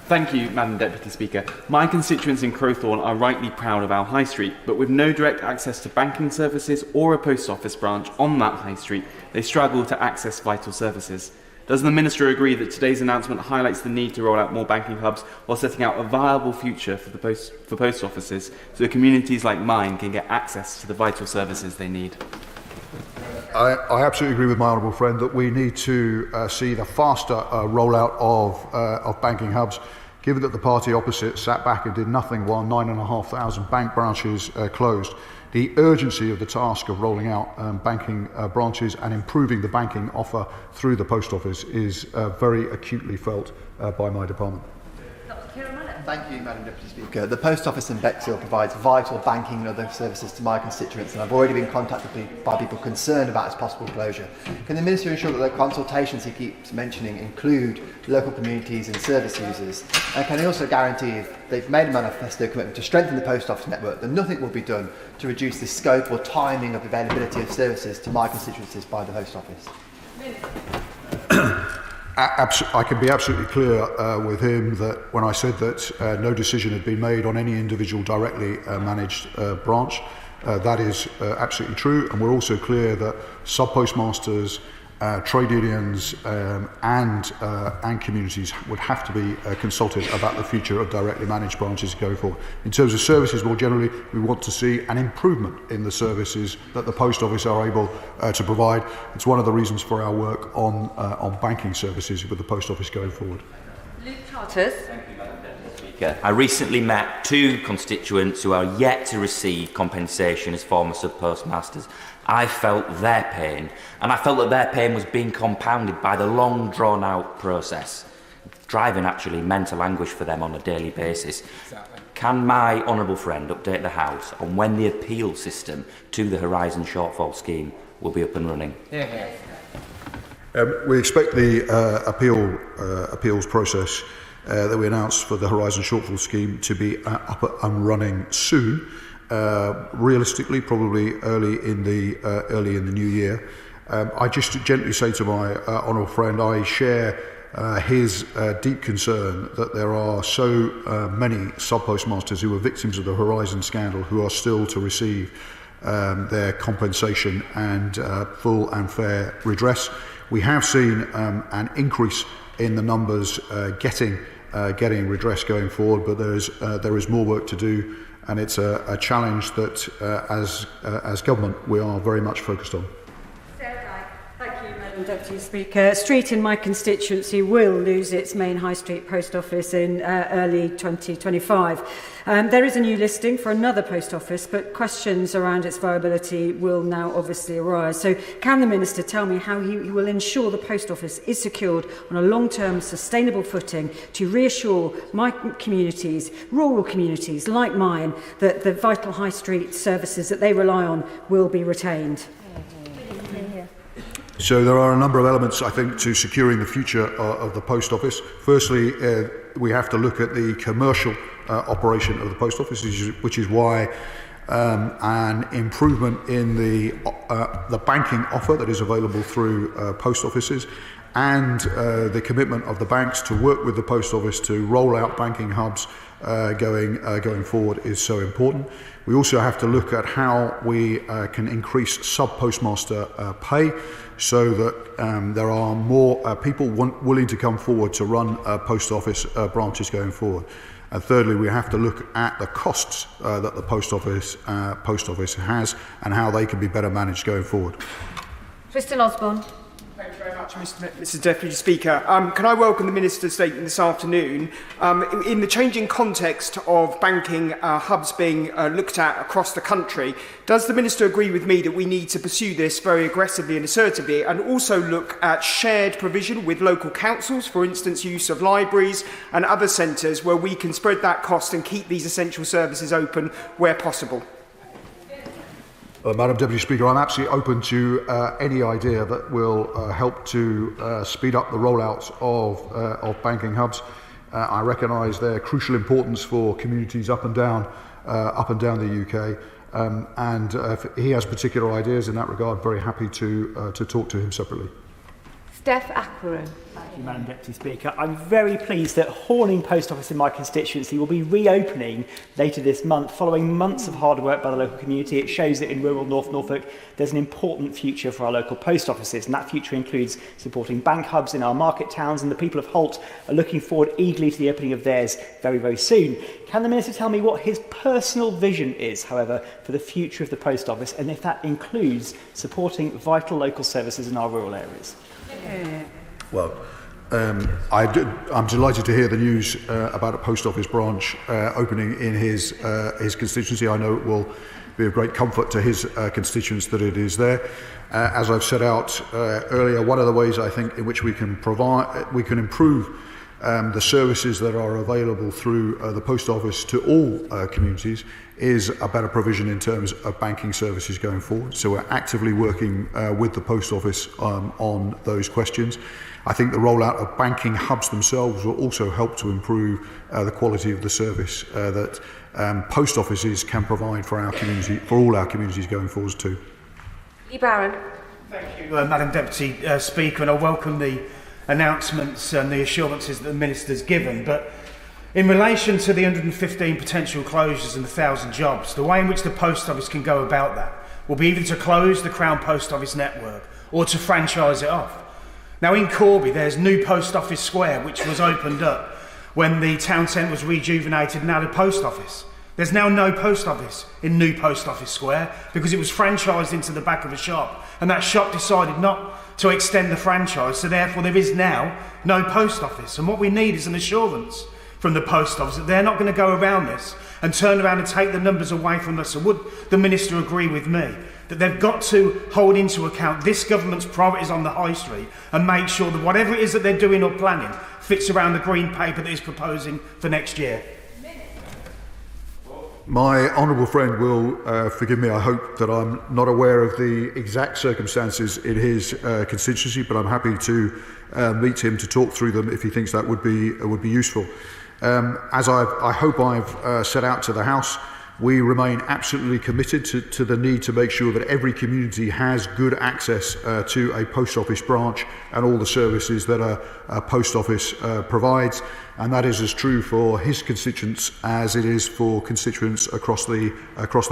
Thank you, Madam Deputy Speaker. My constituents in Crowthorne are rightly proud of our high street, but with no direct access to banking services or a post office branch on that high street, they struggle to access vital services. Does the Minister agree that today's announcement highlights the need to roll out more banking hubs while setting out a viable future for post offices so that communities like mine can get access to the vital services they need? I absolutely agree with my honourable friend that we need to see the faster rollout of banking hubs, given that the party opposite sat back and did nothing while 9,500 bank branches closed. The urgency of the task of rolling out banking branches and improving the banking offer through the Post Office is very acutely felt by my department. Thank you, Madam Deputy Speaker. The Post Office in Bexhill provides vital banking and other services to my constituents, and I've already been contacted by people concerned about its possible closure. Can the Minister ensure that the consultations he keeps mentioning include local communities and service users? And can he also guarantee, if they've made a manifesto commitment to strengthen the Post Office network, that nothing will be done to reduce the scope or timing of the availability of services to my constituencies by the Post Office? I can be absolutely clear with him that when I said that no decision had been made on any individual directly managed branch, that is absolutely true. And we're also clear that sub-postmasters, trade unions and communities would have to be consulted about the future of directly managed branches going forward. In terms of services more generally, we want to see an improvement in the services that the Post Office are able to provide. It's one of the reasons for our work on banking services with the Post Office going forward. Luke Charters. I recently met 2 constituents who are yet to receive compensation as former sub-postmasters. I felt their pain, and I felt that their pain was being compounded by the long drawn-out process, driving actually mental anguish for them on a daily basis. Exactly. Can my honourable friend update the House on when the appeal system to the Horizon Shortfall Scheme will be up and running? Yeah. We expect the appeals process that we announced for the Horizon Shortfall Scheme to be up and running soon. Realistically, probably early in the new year. I just gently say to my honourable friend, I share his deep concern that there are so many sub-postmasters who were victims of the Horizon scandal who are still to receive their compensation and full and fair redress. We have seen an increase in the numbers getting redress going forward, but there is more work to do. And it's a challenge that, as government, we are very much focused on. Thank you, Madam Madam Deputy Speaker. A street in my constituency will lose its main high street post office in early 2025. There is a new listing for another post office, but questions around its viability will now obviously arise. So can the Minister tell me how he will ensure the post office is secured on a long-term sustainable footing to reassure my communities, rural communities like mine, that the vital high street services that they rely on will be retained? So there are a number of elements, I think, to securing the future of the post office. Firstly, we have to look at the commercial operation of the post office, which is why an improvement in the banking offer that is available through post offices and the commitment of the banks to work with the post office to roll out banking hubs going forward is so important. We also have to look at how we can increase sub-postmaster pay so that there are more people willing to come forward to run post office branches going forward. And thirdly, we have to look at the costs that the post office has and how they can be better managed going forward. Tristan Osborne. Thank you very much, Mr Deputy Speaker. Can I welcome the Minister's statement this afternoon? In the changing context of banking hubs being looked at across the country, does the Minister agree with me that we need to pursue this very aggressively and assertively and also look at shared provision with local councils, for instance, use of libraries and other centres where we can spread that cost and keep these essential services open where possible? Madam Deputy Speaker, I'm absolutely open to any idea that will help to speed up the rollout of banking hubs. I recognise their crucial importance for communities up and down the UK. And if he has particular ideas in that regard, very happy to talk to him separately. Steph Ackroyd. Thank you, Madam Deputy Speaker. I'm very pleased that Horning Post Office in my constituency will be reopening later this month. Following months of hard work by the local community, it shows that in rural North Norfolk there's an important future for our local post offices, and that future includes supporting bank hubs in our market towns, and the people of Holt are looking forward eagerly to the opening of theirs very, very soon. Can the Minister tell me what his personal vision is, however, for the future of the post office, and if that includes supporting vital local services in our rural areas? Well, I'm delighted to hear the news about a post office branch opening in his constituency. I know it will be of great comfort to his constituents that it is there. As I've set out earlier, one of the ways I think in which we can improve the services that are available through the post office to all communities is a better provision in terms of banking services going forward. So we're actively working with the post office on those questions. I think the rollout of banking hubs themselves will also help to improve the quality of the service that post offices can provide for our community, for all our communities going forwards too. Lee Barron. Thank you, Madam Deputy Speaker, and I welcome the announcements and the assurances that the Minister's given. But in relation to the 115 potential closures and 1,000 jobs, the way in which the post office can go about that will be either to close the Crown Post Office network or to franchise it off. Now in Corby there's New Post Office Square, which was opened up when the town centre was rejuvenated and had a post office. There's now no post office in New Post Office Square because it was franchised into the back of a shop, and that shop decided not to extend the franchise, so therefore there is now no post office. And what we need is an assurance from the post office that they're not going to go around this and turn around and take the numbers away from us. So would the Minister agree with me that they've got to hold into account this government's priorities on the high street and make sure that whatever it is that they're doing or planning fits around the green paper that is proposing for next year? My honourable friend will forgive me, I hope, that I'm not aware of the exact circumstances in his constituency, but I'm happy to meet him to talk through them if he thinks that would be useful. As I hope I've set out to the House, we remain absolutely committed to the need to make sure that every community has good access to a post office branch and all the services that a post office provides, and that is as true for his constituents as it is for constituents across the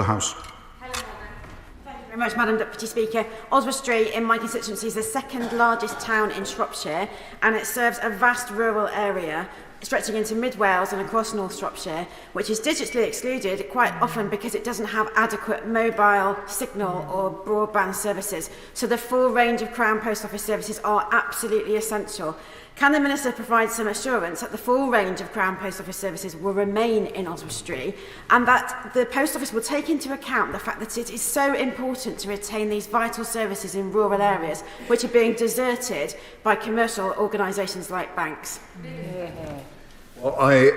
House. Thank you very much, Madam Deputy Speaker. Oswald Street in my constituency is the second largest town in Shropshire, and it serves a vast rural area. stretching into Mid Wales and across North Shropshire, which is digitally excluded quite often because it doesn't have adequate mobile signal or broadband services. So the full range of Crown Post Office services are absolutely essential. Can the Minister provide some assurance that the full range of Crown Post Office services will remain in Oswestry and that the Post Office will take into account the fact that it is so important to retain these vital services in rural areas which are being deserted by commercial organisations like banks? Well, I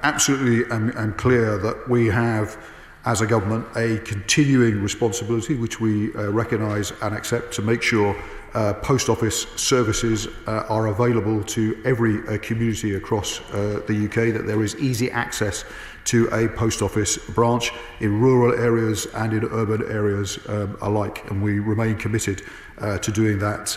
absolutely am clear that we have, as a government, a continuing responsibility which we recognise and accept to make sure post office services are available to every community across the UK, that there is easy access to a post office branch in rural areas and in urban areas alike, and we remain committed to doing that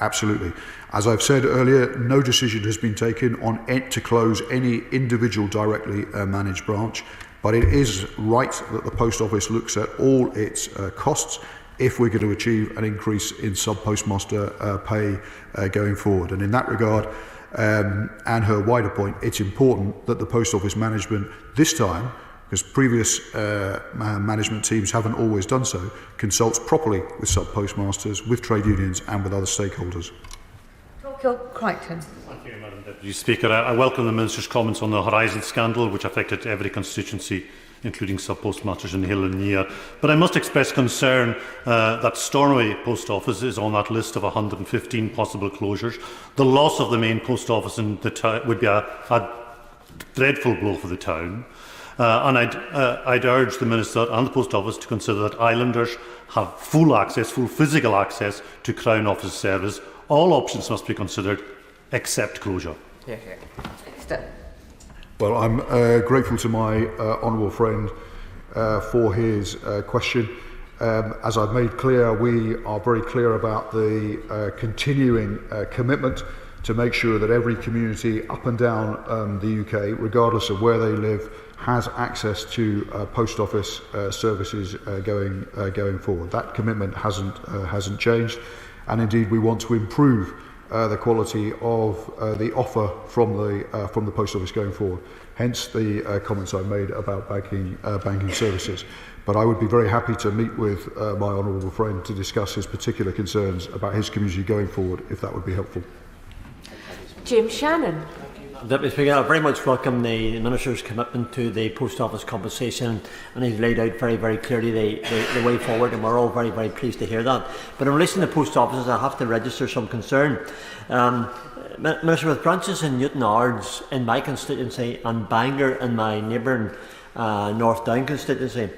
absolutely. As I've said earlier, no decision has been taken on to close any individual directly managed branch, but it is right that the post office looks at all its costs if we're going to achieve an increase in sub-postmaster pay going forward. And in that regard, and her wider point, it's important that the post office management this time, because previous management teams haven't always done so, consults properly with sub-postmasters, with trade unions and with other stakeholders. Crichton. Thank you, Madam Deputy Speaker. I welcome the Minister's comments on the Horizon scandal, which affected every constituency, including sub-postmasters in Hill and Near. But I must express concern that Stornoway Post Office is on that list of 115 possible closures. The loss of the main post office in the town would be a dreadful blow for the town. And I'd urge the Minister and the Post Office to consider that islanders have full physical access to Crown Office service. All options must be considered, except closure. Well, I'm grateful to my honourable friend for his question. As I've made clear, we are very clear about the continuing commitment to make sure that every community up and down the UK, regardless of where they live, has access to post office services going forward. That commitment hasn't changed, and indeed we want to improve the quality of the offer from the post office going forward. Hence the comments I made about banking services. But I would be very happy to meet with my honourable friend to discuss his particular concerns about his community going forward, if that would be helpful. Jim Shannon. Deputy Speaker, I very much welcome the Minister's commitment to the post office compensation, and he's laid out very, very clearly the way forward, and we're all very, very pleased to hear that. But in relation to post offices, I have to register some concern. Minister, with branches in Newton Ards in my constituency and Bangor in my neighbouring North Down constituency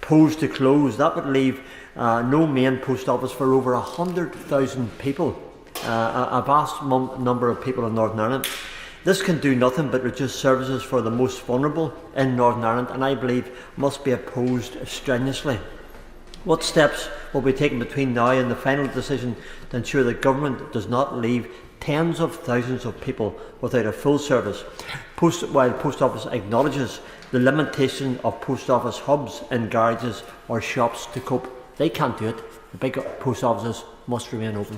posed to close, that would leave no main post office for over 100,000 people, a vast number of people in Northern Ireland. This can do nothing but reduce services for the most vulnerable in Northern Ireland, and I believe must be opposed strenuously. What steps will be taken between now and the final decision to ensure that government does not leave tens of thousands of people without a full service, while Post Office acknowledges the limitation of post office hubs in garages or shops to cope? They can't do it. The big post offices must remain open.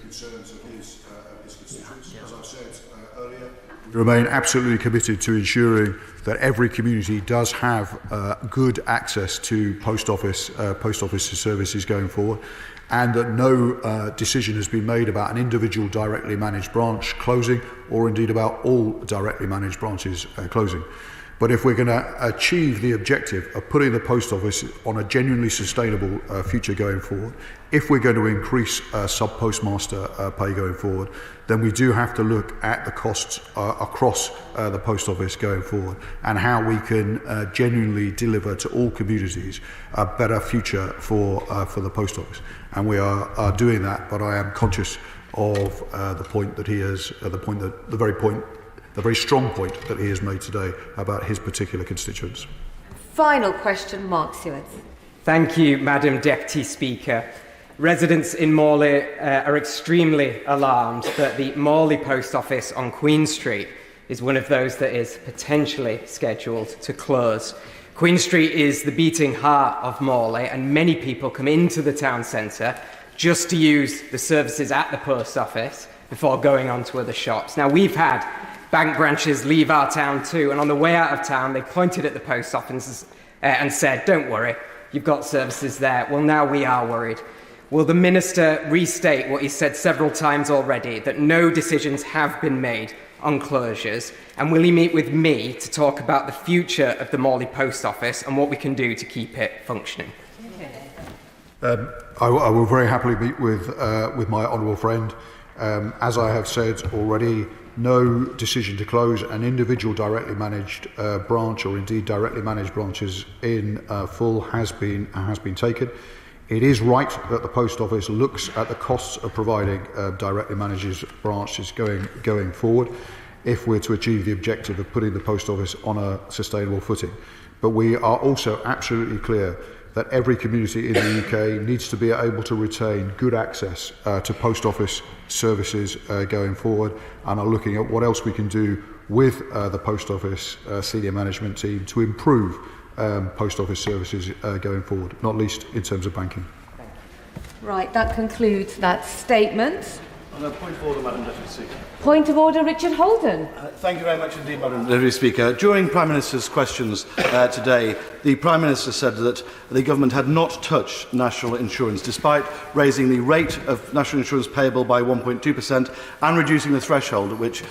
Concerns of his constituents. As I've said earlier, we remain absolutely committed to ensuring that every community does have good access to post office services going forward, and that no decision has been made about an individual directly managed branch closing, or indeed about all directly managed branches closing. But if we're going to achieve the objective of putting the post office on a genuinely sustainable future going forward, if we're going to increase sub-postmaster pay going forward, then we do have to look at the costs across the post office going forward, and how we can genuinely deliver to all communities a better future for the post office. And we are doing that, but I am conscious of the point that he has, the very strong point that he has made today about his particular constituents. Final question, Mark Seward. Thank you, Madam Deputy Speaker. Residents in Morley are extremely alarmed that the Morley Post Office on Queen Street is one of those that is potentially scheduled to close. Queen Street is the beating heart of Morley, and many people come into the town centre just to use the services at the post office before going on to other shops. Now, we've had bank branches leave our town too, and on the way out of town, they pointed at the post office and said, "Don't worry, you've got services there." Well, now we are worried. Will the Minister restate what he said several times already, that no decisions have been made on closures, and will he meet with me to talk about the future of the Morley Post Office and what we can do to keep it functioning? I will very happily meet with my honourable friend. As I have said already, no decision to close an individual directly managed branch, or indeed directly managed branches in full, has been taken. It is right that the Post Office looks at the costs of providing directly managed branches going forward, if we're to achieve the objective of putting the Post Office on a sustainable footing. But we are also absolutely clear that every community in the UK needs to be able to retain good access to Post Office services going forward, and are looking at what else we can do with the Post Office senior management team to improve Post Office services going forward, not least in terms of banking. Right, that concludes that statement. On a point of order, Madam Deputy Speaker. Point of order, Richard Holden. Thank you very much indeed, Madam Deputy Speaker. During Prime Minister's questions today, the Prime Minister said that the government had not touched national insurance, despite raising the rate of national insurance payable by 1.2% and reducing the threshold at which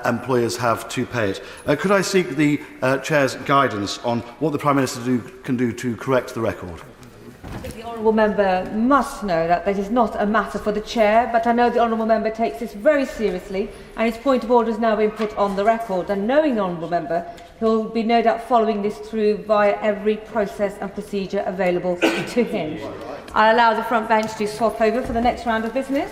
employers have to pay it. Could I seek the Chair's guidance on what the Prime Minister can do to correct the record? I think the honourable member must know that this is not a matter for the chair, but I know the honourable member takes this very seriously, and his point of order has now been put on the record. And knowing the honourable member, he'll be no doubt following this through via every process and procedure available to him. I'll allow the front bench to swap over for the next round of business.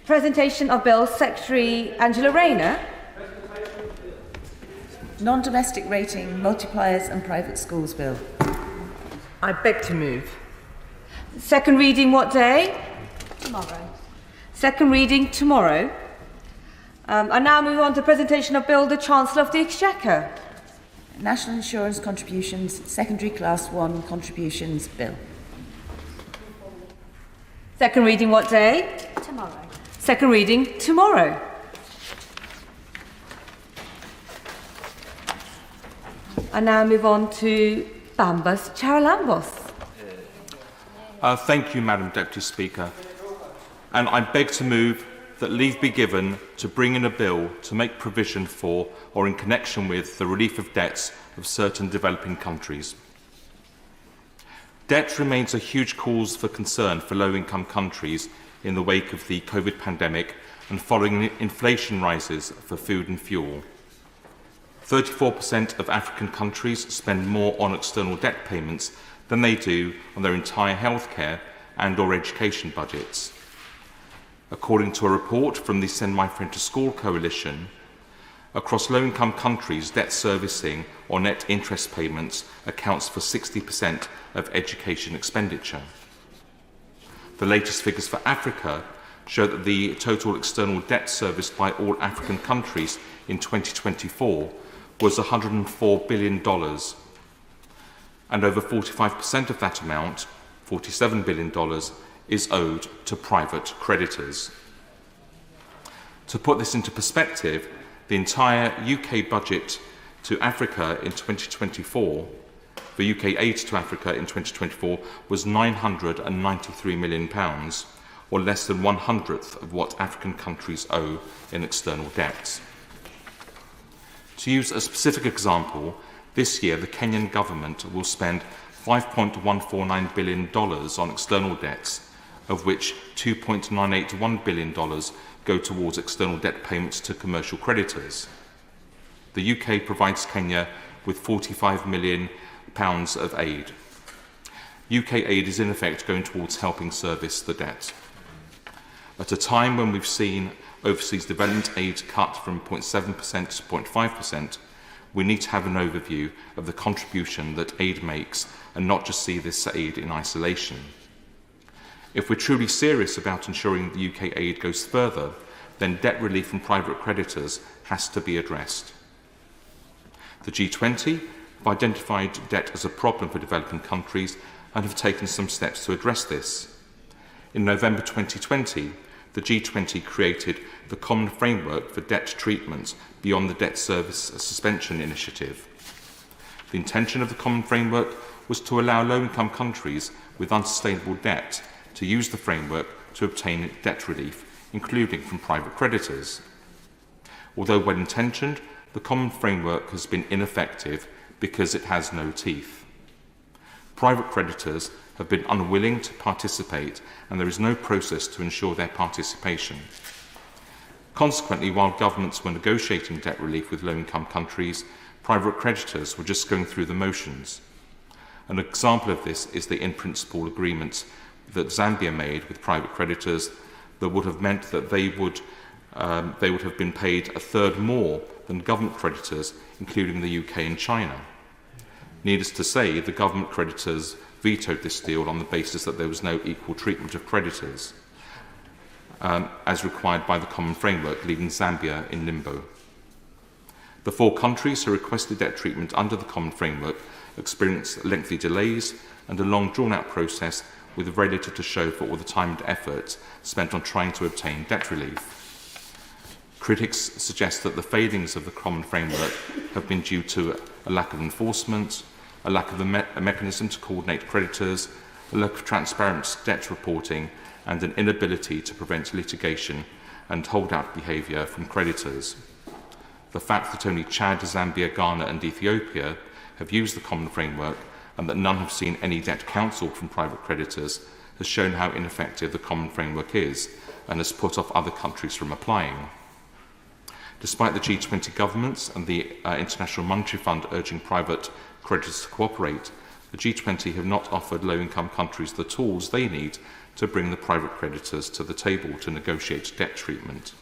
Presentation of Bill, Secretary Angela Rayner. Non-domestic rating, multipliers and private schools bill. I beg to move. Second reading what day? Tomorrow. Second reading tomorrow. I now move on to presentation of Bill, the Chancellor of the Exchequer. National Insurance Contributions, Secondary Class 1 Contributions bill. Second reading what day? Tomorrow. Second reading tomorrow. I now move on to Bambas Charalambos. Thank you, Madam Deputy Speaker. And I beg to move that leave be given to bring in a bill to make provision for, or in connection with, the relief of debts of certain developing countries. Debt remains a huge cause for concern for low-income countries in the wake of the COVID pandemic and following inflation rises for food and fuel. 34% of African countries spend more on external debt payments than they do on their entire healthcare and or education budgets. According to a report from the Send My Friend to School Coalition, across low-income countries, debt servicing or net interest payments accounts for 60% of education expenditure. The latest figures for Africa show that the total external debt serviced by all African countries in 2024 was $104 billion, and over 45% of that amount, $47 billion, is owed to private creditors. To put this into perspective, the entire UK budget to Africa in 2024, the UK aid to Africa in 2024, was £993 million, or less than 1/100th of what African countries owe in external debts. To use a specific example, this year the Kenyan government will spend $5.149 billion on external debts, of which $2.981 billion go towards external debt payments to commercial creditors. The UK provides Kenya with £45 million of aid. UK aid is in effect going towards helping service the debt. At a time when we've seen overseas development aid cut from 0.7% to 0.5%, we need to have an overview of the contribution that aid makes and not just see this aid in isolation. If we're truly serious about ensuring the UK aid goes further, then debt relief from private creditors has to be addressed. The G20 have identified debt as a problem for developing countries and have taken some steps to address this. In November 2020, the G20 created the Common Framework for Debt Treatment beyond the Debt Service Suspension Initiative. The intention of the Common Framework was to allow low-income countries with unsustainable debt to use the framework to obtain debt relief, including from private creditors. Although well-intentioned, the Common Framework has been ineffective because it has no teeth. Private creditors have been unwilling to participate, and there is no process to ensure their participation. Consequently, while governments were negotiating debt relief with low-income countries, private creditors were just going through the motions. An example of this is the in-principle agreement that Zambia made with private creditors that would have meant that they would have been paid a third more than government creditors, including the UK and China. Needless to say, the government creditors vetoed this deal on the basis that there was no equal treatment of creditors, as required by the Common Framework, leaving Zambia in limbo. The 4 countries who requested debt treatment under the Common Framework experienced lengthy delays and a long drawn-out process with very little to show for all the time and effort spent on trying to obtain debt relief. Critics suggest that the failings of the Common Framework have been due to a lack of enforcement, a lack of a mechanism to coordinate creditors, a lack of transparent debt reporting, and an inability to prevent litigation and holdout behaviour from creditors. The fact that only Chad, Zambia, Ghana and Ethiopia have used the Common Framework and that none have seen any debt counselled from private creditors has shown how ineffective the Common Framework is and has put off other countries from applying. Despite the G20 governments and the International Monetary Fund urging private creditors to cooperate, the G20 have not offered low-income countries the tools they need to bring the private creditors to the table to negotiate debt treatment.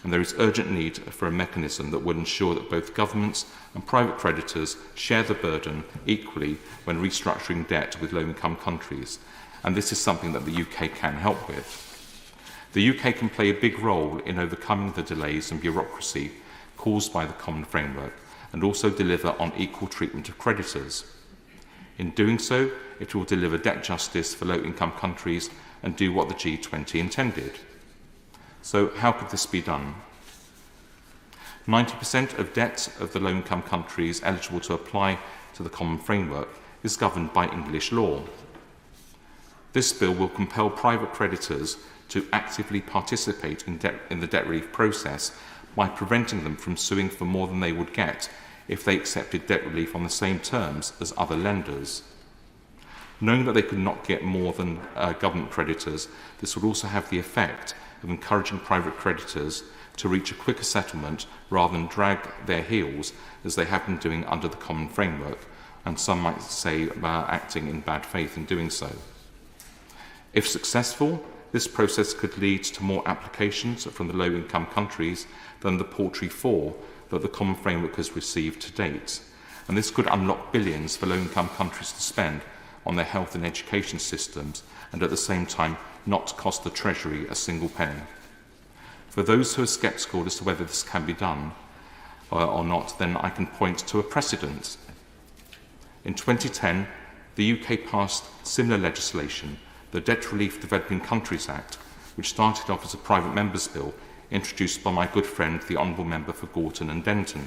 And there is urgent need for a mechanism that will ensure that both governments and private creditors share the burden equally when restructuring debt with low-income countries, and this is something that the UK can help with. The UK can play a big role in overcoming the delays and bureaucracy caused by the Common Framework and also deliver on equal treatment of creditors. In doing so, it will deliver debt justice for low-income countries and do what the G20 intended. So how could this be done? 90% of debt of the low-income countries eligible to apply to the Common Framework is governed by English law. This bill will compel private creditors to actively participate in the debt relief process by preventing them from suing for more than they would get if they accepted debt relief on the same terms as other lenders. Knowing that they could not get more than government creditors, this would also have the effect of encouraging private creditors to reach a quicker settlement rather than drag their heels as they have been doing under the Common Framework, and some might say acting in bad faith in doing so. If successful, this process could lead to more applications from the low-income countries than the paltry 4 that the Common Framework has received to date, and this could unlock billions for low-income countries to spend on their health and education systems and at the same time not cost the Treasury a single penny. For those who are sceptical as to whether this can be done or not, then I can point to a precedent. In 2010, the UK passed similar legislation, the Debt Relief Developing Countries Act, which started off as a private member's bill introduced by my good friend, the Honourable Member for Gorton and Denton.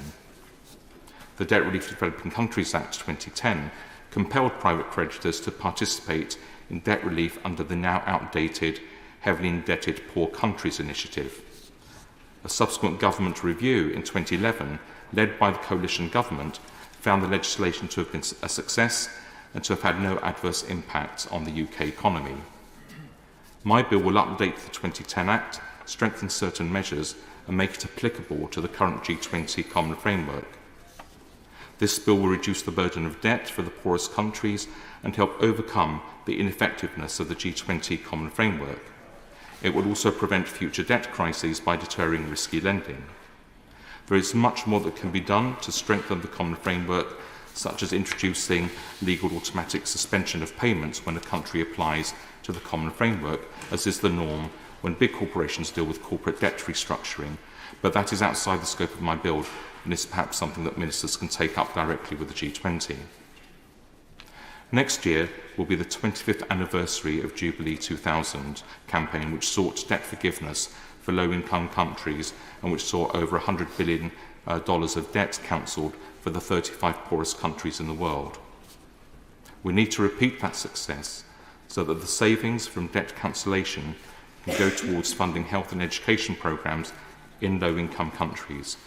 The Debt Relief Developing Countries Act 2010 compelled private creditors to participate in debt relief under the now outdated, heavily indebted Poor Countries Initiative. A subsequent government review in 2011, led by the coalition government, found the legislation to have been a success and to have had no adverse impact on the UK economy. My bill will update the 2010 Act, strengthen certain measures and make it applicable to the current G20 Common Framework. This bill will reduce the burden of debt for the poorest countries and help overcome the ineffectiveness of the G20 Common Framework. It will also prevent future debt crises by deterring risky lending. There is much more that can be done to strengthen the Common Framework, such as introducing legal automatic suspension of payments when a country applies to the Common Framework, as is the norm when big corporations deal with corporate debt restructuring, But that is outside the scope of my bill, and is perhaps something that ministers can take up directly with the G20. Next year will be the 25th anniversary of Jubilee 2000 campaign, which sought debt forgiveness for low-income countries and which saw over $100 billion of debt cancelled for the 35 poorest countries in the world. We need to repeat that success so that the savings from debt cancellation can go towards funding health and education programmes in low-income countries.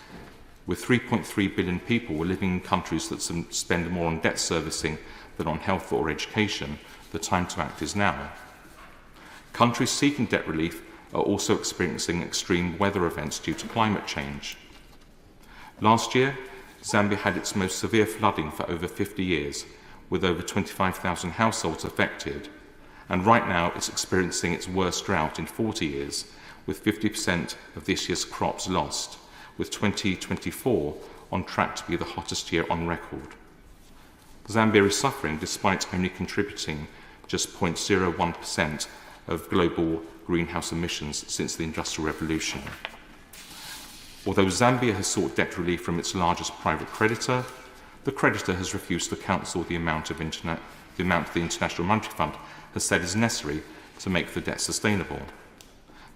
With 3.3 billion people living in countries that spend more on debt servicing than on health or education, the time to act is now. Countries seeking debt relief are also experiencing extreme weather events due to climate change. Last year, Zambia had its most severe flooding for over 50 years, with over 25,000 households affected, and right now it's experiencing its worst drought in 40 years, with 50% of this year's crops lost, with 2024 on track to be the hottest year on record. Zambia is suffering despite only contributing just 0.01% of global greenhouse emissions since the Industrial Revolution. Although Zambia has sought debt relief from its largest private creditor, the creditor has refused to cancel the amount the International Monetary Fund has said is necessary to make the debt sustainable.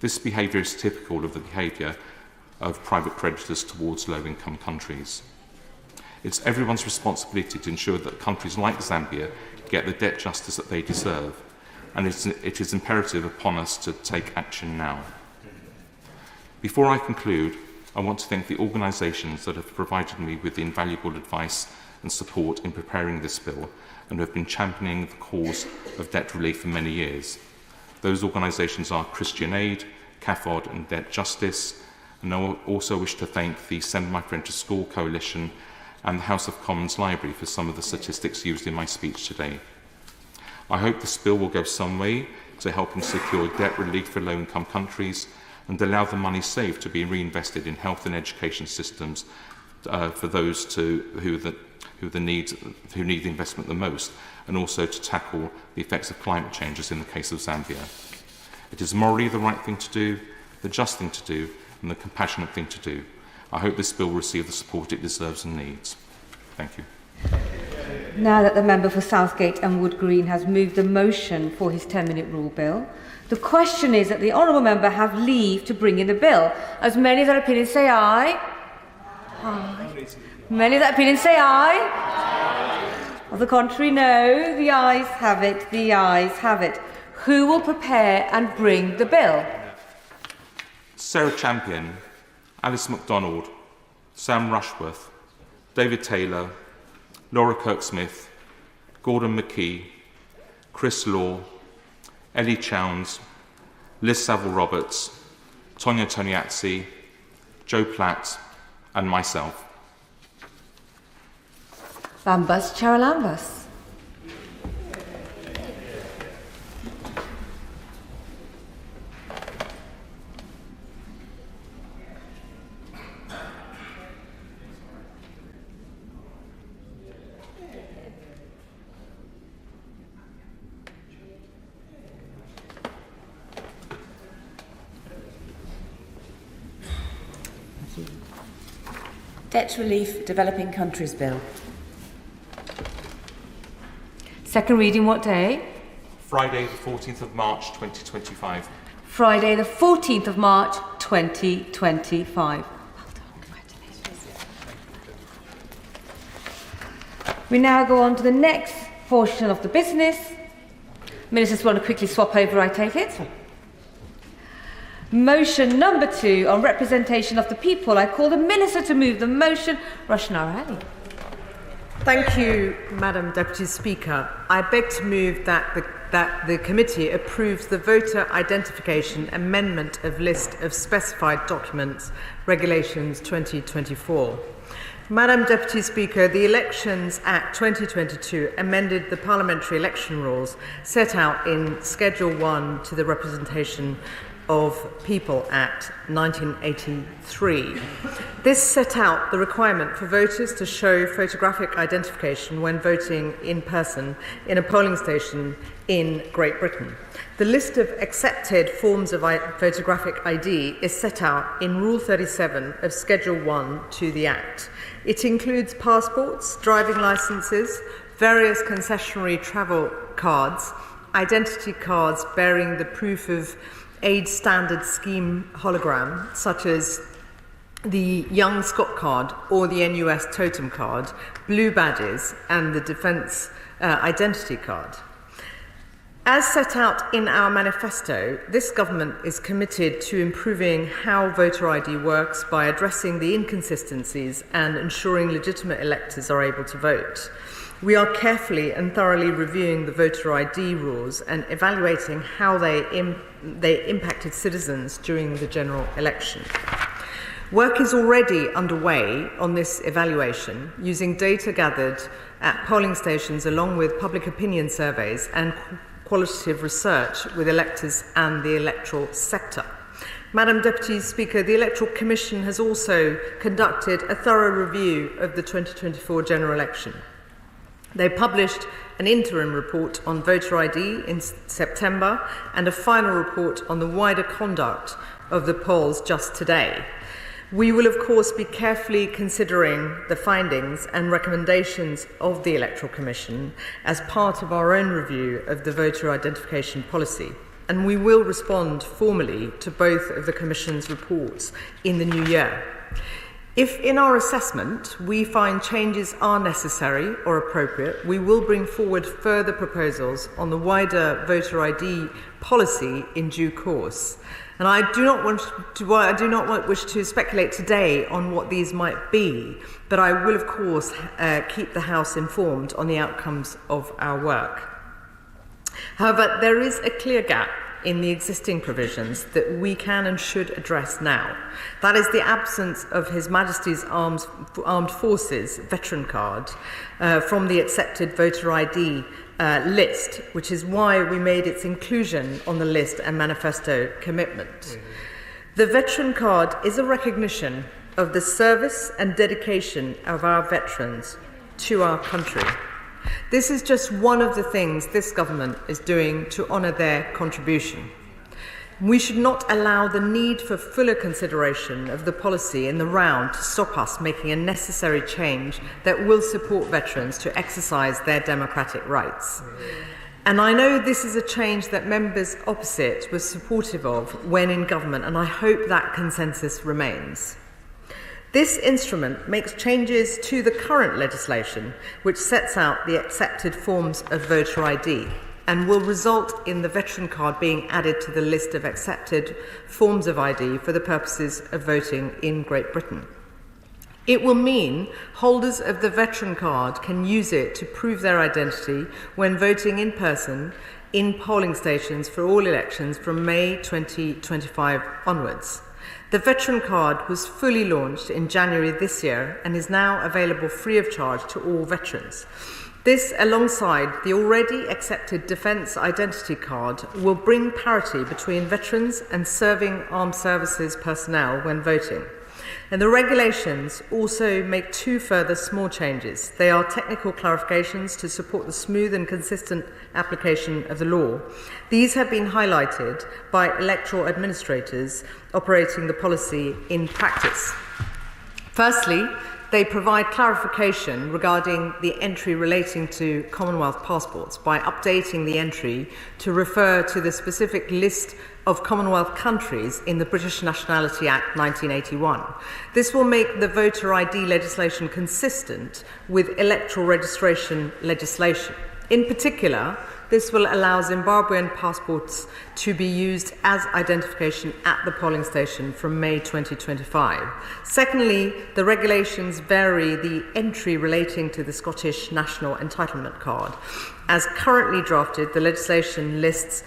This behaviour is typical of the behaviour of private creditors towards low-income countries. It's everyone's responsibility to ensure that countries like Zambia get the debt justice that they deserve, and it is imperative upon us to take action now. Before I conclude, I want to thank the organisations that have provided me with the invaluable advice and support in preparing this bill and who have been championing the cause of debt relief for many years. Those organisations are Christian Aid, CAFOD and Debt Justice, and I also wish to thank the Send My Friend to School Coalition and the House of Commons Library for some of the statistics used in my speech today. I hope this bill will go some way to helping secure debt relief for low-income countries and allow the money saved to be reinvested in health and education systems for those who need the investment the most, and also to tackle the effects of climate change, as in the case of Zambia. It is morally the right thing to do, the just thing to do, and the compassionate thing to do. I hope this bill will receive the support it deserves and needs. Thank you. Now that the member for Southgate and Wood Green has moved the motion for his 10-minute rule bill, the question is that the honourable member have leave to bring in the bill. As many as are opinion say aye. Aye. Many that opinion say aye. Aye. On the contrary, no. The ayes have it. The ayes have it. Who will prepare and bring the bill? Sarah Champion, Alice MacDonald, Sam Rushworth, David Taylor, Laura Kirk-Smith, Gordon McKee, Chris Law, Ellie Chowns, Liz Saville-Roberts, Tonya Toniazzi, Joe Platt, and myself. Lambas Charalambas. Debt Relief Developing Countries Bill. Second reading what day? Friday, the 14th of March, 2025. Friday, the 14th of March, 2025. We now go on to the next portion of the business. Ministers want to quickly swap over, I take it. Motion number 2 on representation of the people. I call the Minister to move the motion. Roshan Ali. Thank you, Madam Deputy Speaker. I beg to move that the committee approves the voter identification amendment of list of specified documents, Regulations 2024. Madam Deputy Speaker, the Elections Act 2022 amended the parliamentary election rules set out in Schedule 1 to the representation of People Act 1983. This set out the requirement for voters to show photographic identification when voting in person in a polling station in Great Britain. The list of accepted forms of photographic ID is set out in Rule 37 of Schedule 1 to the Act. It includes passports, driving licences, various concessionary travel cards, identity cards bearing the proof of Aid Standard Scheme hologram, such as the Young Scot card or the NUS Totem card, blue badges, and the Defence Identity card. As set out in our manifesto, this government is committed to improving how voter ID works by addressing the inconsistencies and ensuring legitimate electors are able to vote. We are carefully and thoroughly reviewing the voter ID rules and evaluating how they impacted citizens during the general election. Work is already underway on this evaluation using data gathered at polling stations along with public opinion surveys and qualitative research with electors and the electoral sector. Madam Deputy Speaker, the Electoral Commission has also conducted a thorough review of the 2024 general election. They published an interim report on voter ID in September and a final report on the wider conduct of the polls just today. We will, of course, be carefully considering the findings and recommendations of the Electoral Commission as part of our own review of the voter identification policy, and we will respond formally to both of the Commission's reports in the new year. If in our assessment we find changes are necessary or appropriate, we will bring forward further proposals on the wider voter ID policy in due course. And I do not wish to speculate today on what these might be, but I will, of course, keep the House informed on the outcomes of our work. However, there is a clear gap in the existing provisions that we can and should address now. That is the absence of His Majesty's Armed Forces veteran card from the accepted voter ID list, which is why we made its inclusion on the list and manifesto commitment. The veteran card is a recognition of the service and dedication of our veterans to our country. This is just one of the things this government is doing to honour their contribution. We should not allow the need for fuller consideration of the policy in the round to stop us making a necessary change that will support veterans to exercise their democratic rights. And I know this is a change that members opposite were supportive of when in government, and I hope that consensus remains. This instrument makes changes to the current legislation, which sets out the accepted forms of voter ID, and will result in the veteran card being added to the list of accepted forms of ID for the purposes of voting in Great Britain. It will mean holders of the veteran card can use it to prove their identity when voting in person in polling stations for all elections from May 2025 onwards. The veteran card was fully launched in January this year and is now available free of charge to all veterans. This, alongside the already accepted Defence Identity card, will bring parity between veterans and serving armed services personnel when voting. And the regulations also make two further small changes. They are technical clarifications to support the smooth and consistent application of the law. These have been highlighted by electoral administrators operating the policy in practice. Firstly, they provide clarification regarding the entry relating to Commonwealth passports by updating the entry to refer to the specific list of Commonwealth countries in the British Nationality Act 1981. This will make the voter ID legislation consistent with electoral registration legislation. In particular, this will allow Zimbabwean passports to be used as identification at the polling station from May 2025. Secondly, the regulations vary the entry relating to the Scottish National Entitlement Card. As currently drafted, the legislation lists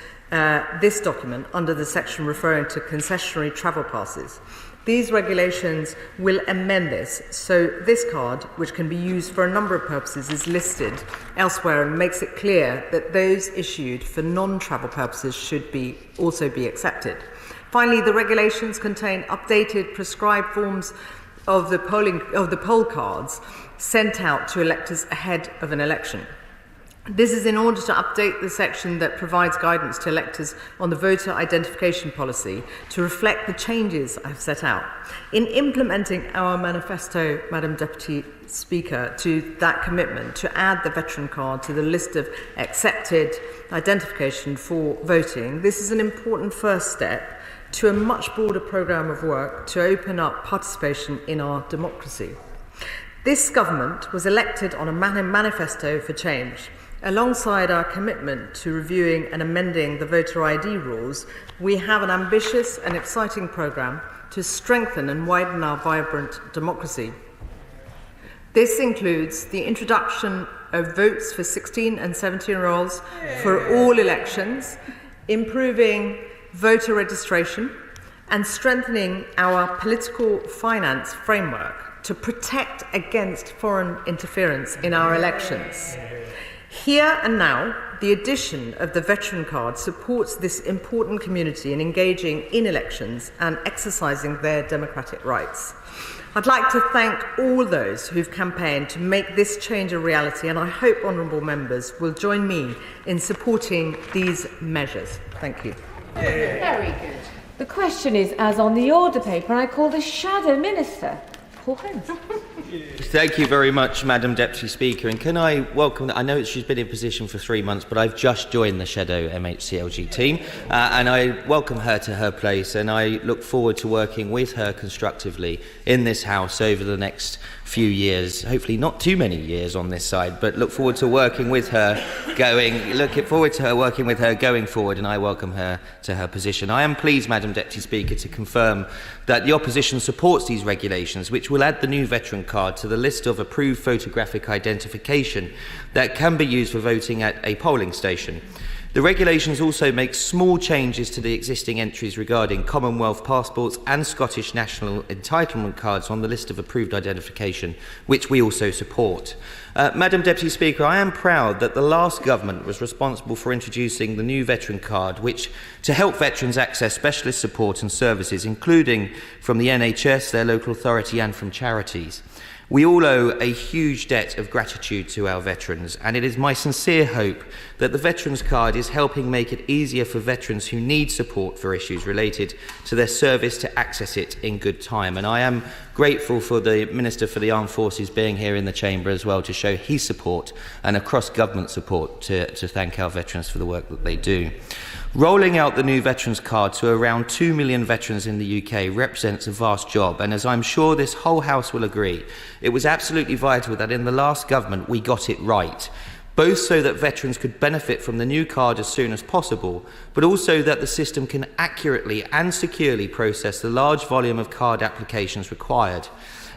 this document under the section referring to concessionary travel passes. These regulations will amend this, so this card, which can be used for a number of purposes, is listed elsewhere and makes it clear that those issued for non-travel purposes should also be accepted. Finally, the regulations contain updated prescribed forms of the poll cards sent out to electors ahead of an election. This is in order to update the section that provides guidance to electors on the voter identification policy to reflect the changes I've set out. In implementing our manifesto, Madam Deputy Speaker, to that commitment to add the veteran card to the list of accepted identification for voting, this is an important first step to a much broader programme of work to open up participation in our democracy. This government was elected on a manifesto for change. Alongside our commitment to reviewing and amending the voter ID rules, we have an ambitious and exciting programme to strengthen and widen our vibrant democracy. This includes the introduction of votes for 16 and 17-year-olds for all elections, improving voter registration, and strengthening our political finance framework to protect against foreign interference in our elections. Here and now, the addition of the veteran card supports this important community in engaging in elections and exercising their democratic rights. I'd like to thank all those who've campaigned to make this change a reality, and I hope honourable members will join me in supporting these measures. Thank you. Very good. The question is as on the order paper, and I call the Shadow Minister, Paul Holmes. Thank you very much, Madam Deputy Speaker. And can I welcome, I know she's been in position for 3 months, but I've just joined the Shadow MHCLG team, and I welcome her to her place, and I look forward to working with her constructively in this House over the next few years, hopefully not too many years on this side, but look forward to working with her going forward, and I welcome her to her position. I am pleased, Madam Deputy Speaker, to confirm that the opposition supports these regulations, which will add the new veteran card to the list of approved photographic identification that can be used for voting at a polling station. The regulations also make small changes to the existing entries regarding Commonwealth passports and Scottish national entitlement cards on the list of approved identification, which we also support. Madam Deputy Speaker, I am proud that the last government was responsible for introducing the new veteran card, which to help veterans access specialist support and services, including from the NHS, their local authority, and from charities. We all owe a huge debt of gratitude to our veterans, and it is my sincere hope that the Veterans Card is helping make it easier for veterans who need support for issues related to their service to access it in good time. And I am grateful for the Minister for the Armed Forces being here in the Chamber as well to show his support and across government support to thank our veterans for the work that they do. Rolling out the new Veterans Card to around 2 million veterans in the UK represents a vast job, and as I'm sure this whole House will agree, it was absolutely vital that in the last government we got it right, both so that veterans could benefit from the new card as soon as possible, but also that the system can accurately and securely process the large volume of card applications required.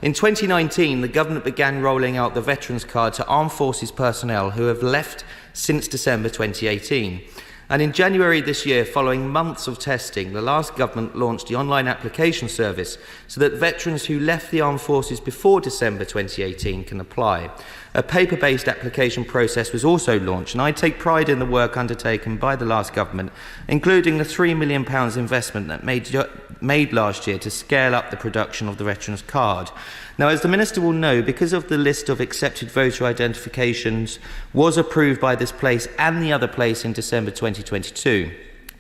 In 2019, the government began rolling out the Veterans Card to armed forces personnel who have left since December 2018. And in January this year, following months of testing, the last government launched the online application service so that veterans who left the armed forces before December 2018 can apply. A paper-based application process was also launched, and I take pride in the work undertaken by the last government, including the £3 million investment that made last year to scale up the production of the Veterans Card. Now, as the Minister will know, because of the list of accepted voter identifications was approved by this place and the other place in December 2022,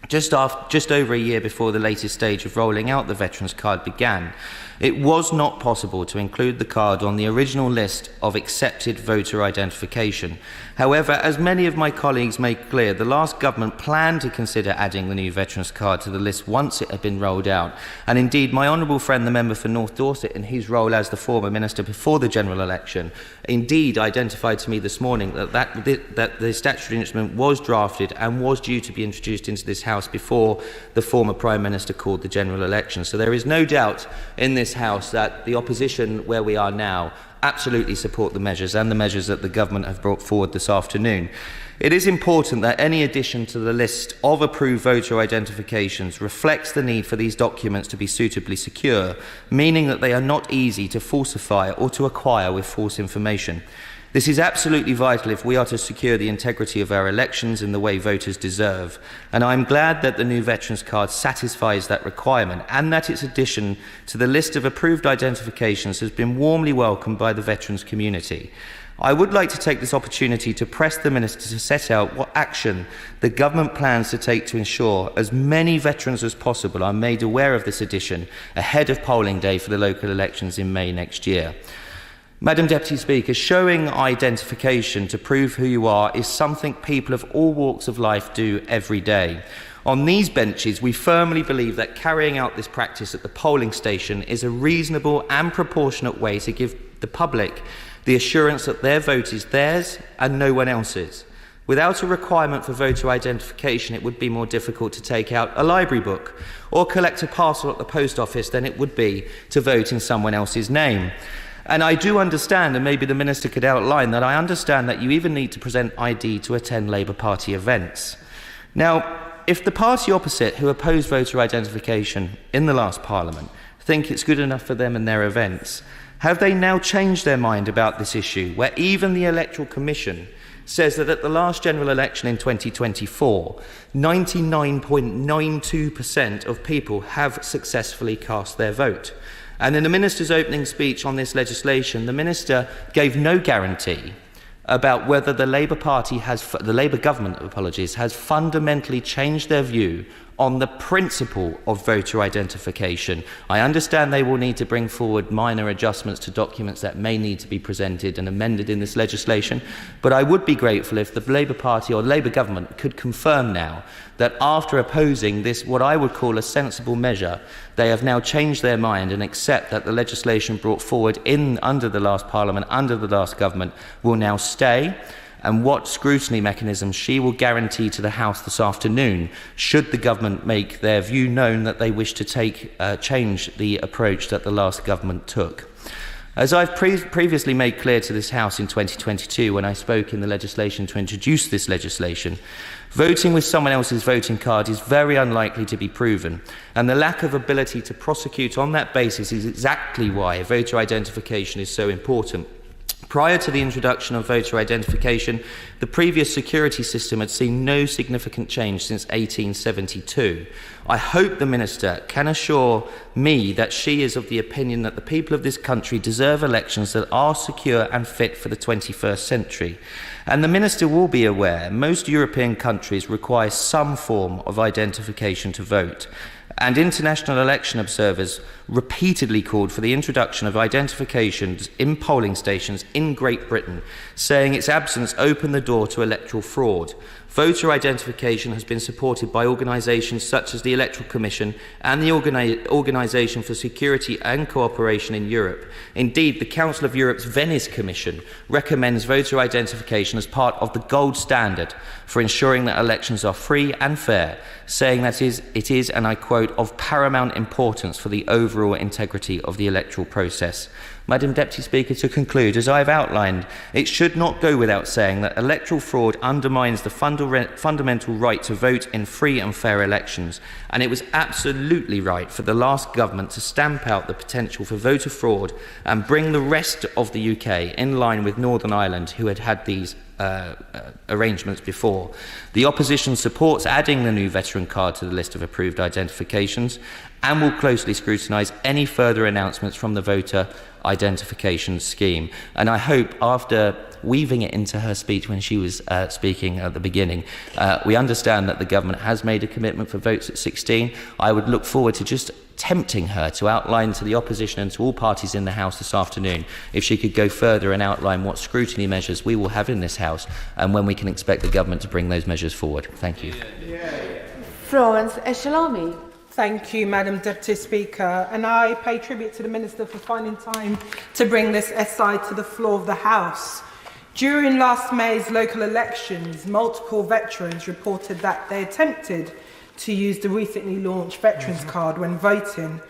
just over a year before the latest stage of rolling out the Veterans Card began, it was not possible to include the card on the original list of accepted voter identification. However, as many of my colleagues made clear, the last government planned to consider adding the new Veterans Card to the list once it had been rolled out. And indeed, my honourable friend, the member for North Dorset, in his role as the former minister before the general election, indeed identified to me this morning that the statutory instrument was drafted and was due to be introduced into this House before the former Prime Minister called the general election. So there is no doubt in this House that the opposition, where we are now, absolutely support the measures and the measures that the government have brought forward this afternoon. It is important that any addition to the list of approved voter identifications reflects the need for these documents to be suitably secure, meaning that they are not easy to falsify or to acquire with false information. This is absolutely vital if we are to secure the integrity of our elections in the way voters deserve, and I'm glad that the new Veterans Card satisfies that requirement and that its addition to the list of approved identifications has been warmly welcomed by the veterans community. I would like to take this opportunity to press the Minister to set out what action the government plans to take to ensure as many veterans as possible are made aware of this addition ahead of polling day for the local elections in May next year. Madam Deputy Speaker, showing identification to prove who you are is something people of all walks of life do every day. On these benches, we firmly believe that carrying out this practice at the polling station is a reasonable and proportionate way to give the public the assurance that their vote is theirs and no one else's. Without a requirement for voter identification, it would be more difficult to take out a library book or collect a parcel at the post office than it would be to vote in someone else's name. And I do understand, and maybe the Minister could outline, that I understand that you even need to present ID to attend Labour Party events. Now, if the party opposite who opposed voter identification in the last Parliament think it's good enough for them and their events, have they now changed their mind about this issue, where even the Electoral Commission says that at the last general election in 2024, 99.92% of people have successfully cast their vote? And in the Minister's opening speech on this legislation, the Minister gave no guarantee about whether the Labour government has fundamentally changed their view on the principle of voter identification. I understand they will need to bring forward minor adjustments to documents that may need to be presented and amended in this legislation, but I would be grateful if the Labour Party or Labour government could confirm now that after opposing this, what I would call a sensible measure, they have now changed their mind and accept that the legislation brought forward under the last Parliament, under the last government, will now stay, and what scrutiny mechanism she will guarantee to the House this afternoon should the government make their view known that they wish to change the approach that the last government took. As I've previously made clear to this House in 2022 when I spoke in the legislation to introduce this legislation, voting with someone else's voting card is very unlikely to be proven, and the lack of ability to prosecute on that basis is exactly why voter identification is so important. Prior to the introduction of voter identification, the previous security system had seen no significant change since 1872. I hope the Minister can assure me that she is of the opinion that the people of this country deserve elections that are secure and fit for the 21st century. And the Minister will be aware most European countries require some form of identification to vote. And international election observers repeatedly called for the introduction of identifications in polling stations in Great Britain, saying its absence opened the door to electoral fraud. Voter identification has been supported by organisations such as the Electoral Commission and the Organisation for Security and Cooperation in Europe. Indeed, the Council of Europe's Venice Commission recommends voter identification as part of the gold standard for ensuring that elections are free and fair, saying that it is, and I quote, of paramount importance for the overall integrity of the electoral process. Madam Deputy Speaker, to conclude, as I have outlined, it should not go without saying that electoral fraud undermines the fundamental right to vote in free and fair elections, and it was absolutely right for the last government to stamp out the potential for voter fraud and bring the rest of the UK in line with Northern Ireland, who had these arrangements before. The opposition supports adding the new veteran card to the list of approved identifications and will closely scrutinise any further announcements from the voter identification scheme. And I hope, after weaving it into her speech when she was speaking at the beginning, we understand that the government has made a commitment for votes at 16. I would look forward to just tempting her to outline to the opposition and to all parties in the House this afternoon if she could go further and outline what scrutiny measures we will have in this House and when we can expect the government to bring those measures forward. Thank you. Florence Eshalami. Thank you, Madam Deputy Speaker, and I pay tribute to the Minister for finding time to bring this essay to the floor of the House. During last May's local elections, multiple veterans reported that they attempted to use the recently launched Veterans Card when voting,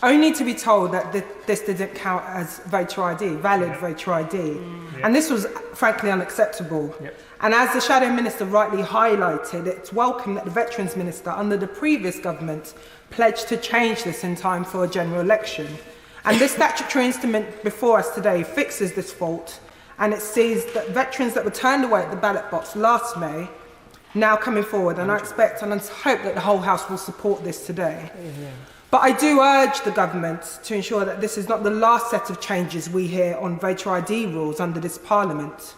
only to be told that this didn't count as voter ID, valid voter ID. And this was frankly unacceptable. And as the Shadow Minister rightly highlighted, it's welcome that the Veterans Minister under the previous government pledged to change this in time for a general election. And this statutory instrument before us today fixes this fault and it sees that veterans that were turned away at the ballot box last May now coming forward, and I expect and I hope that the whole House will support this today. But I do urge the government to ensure that this is not the last set of changes we hear on voter ID rules under this Parliament.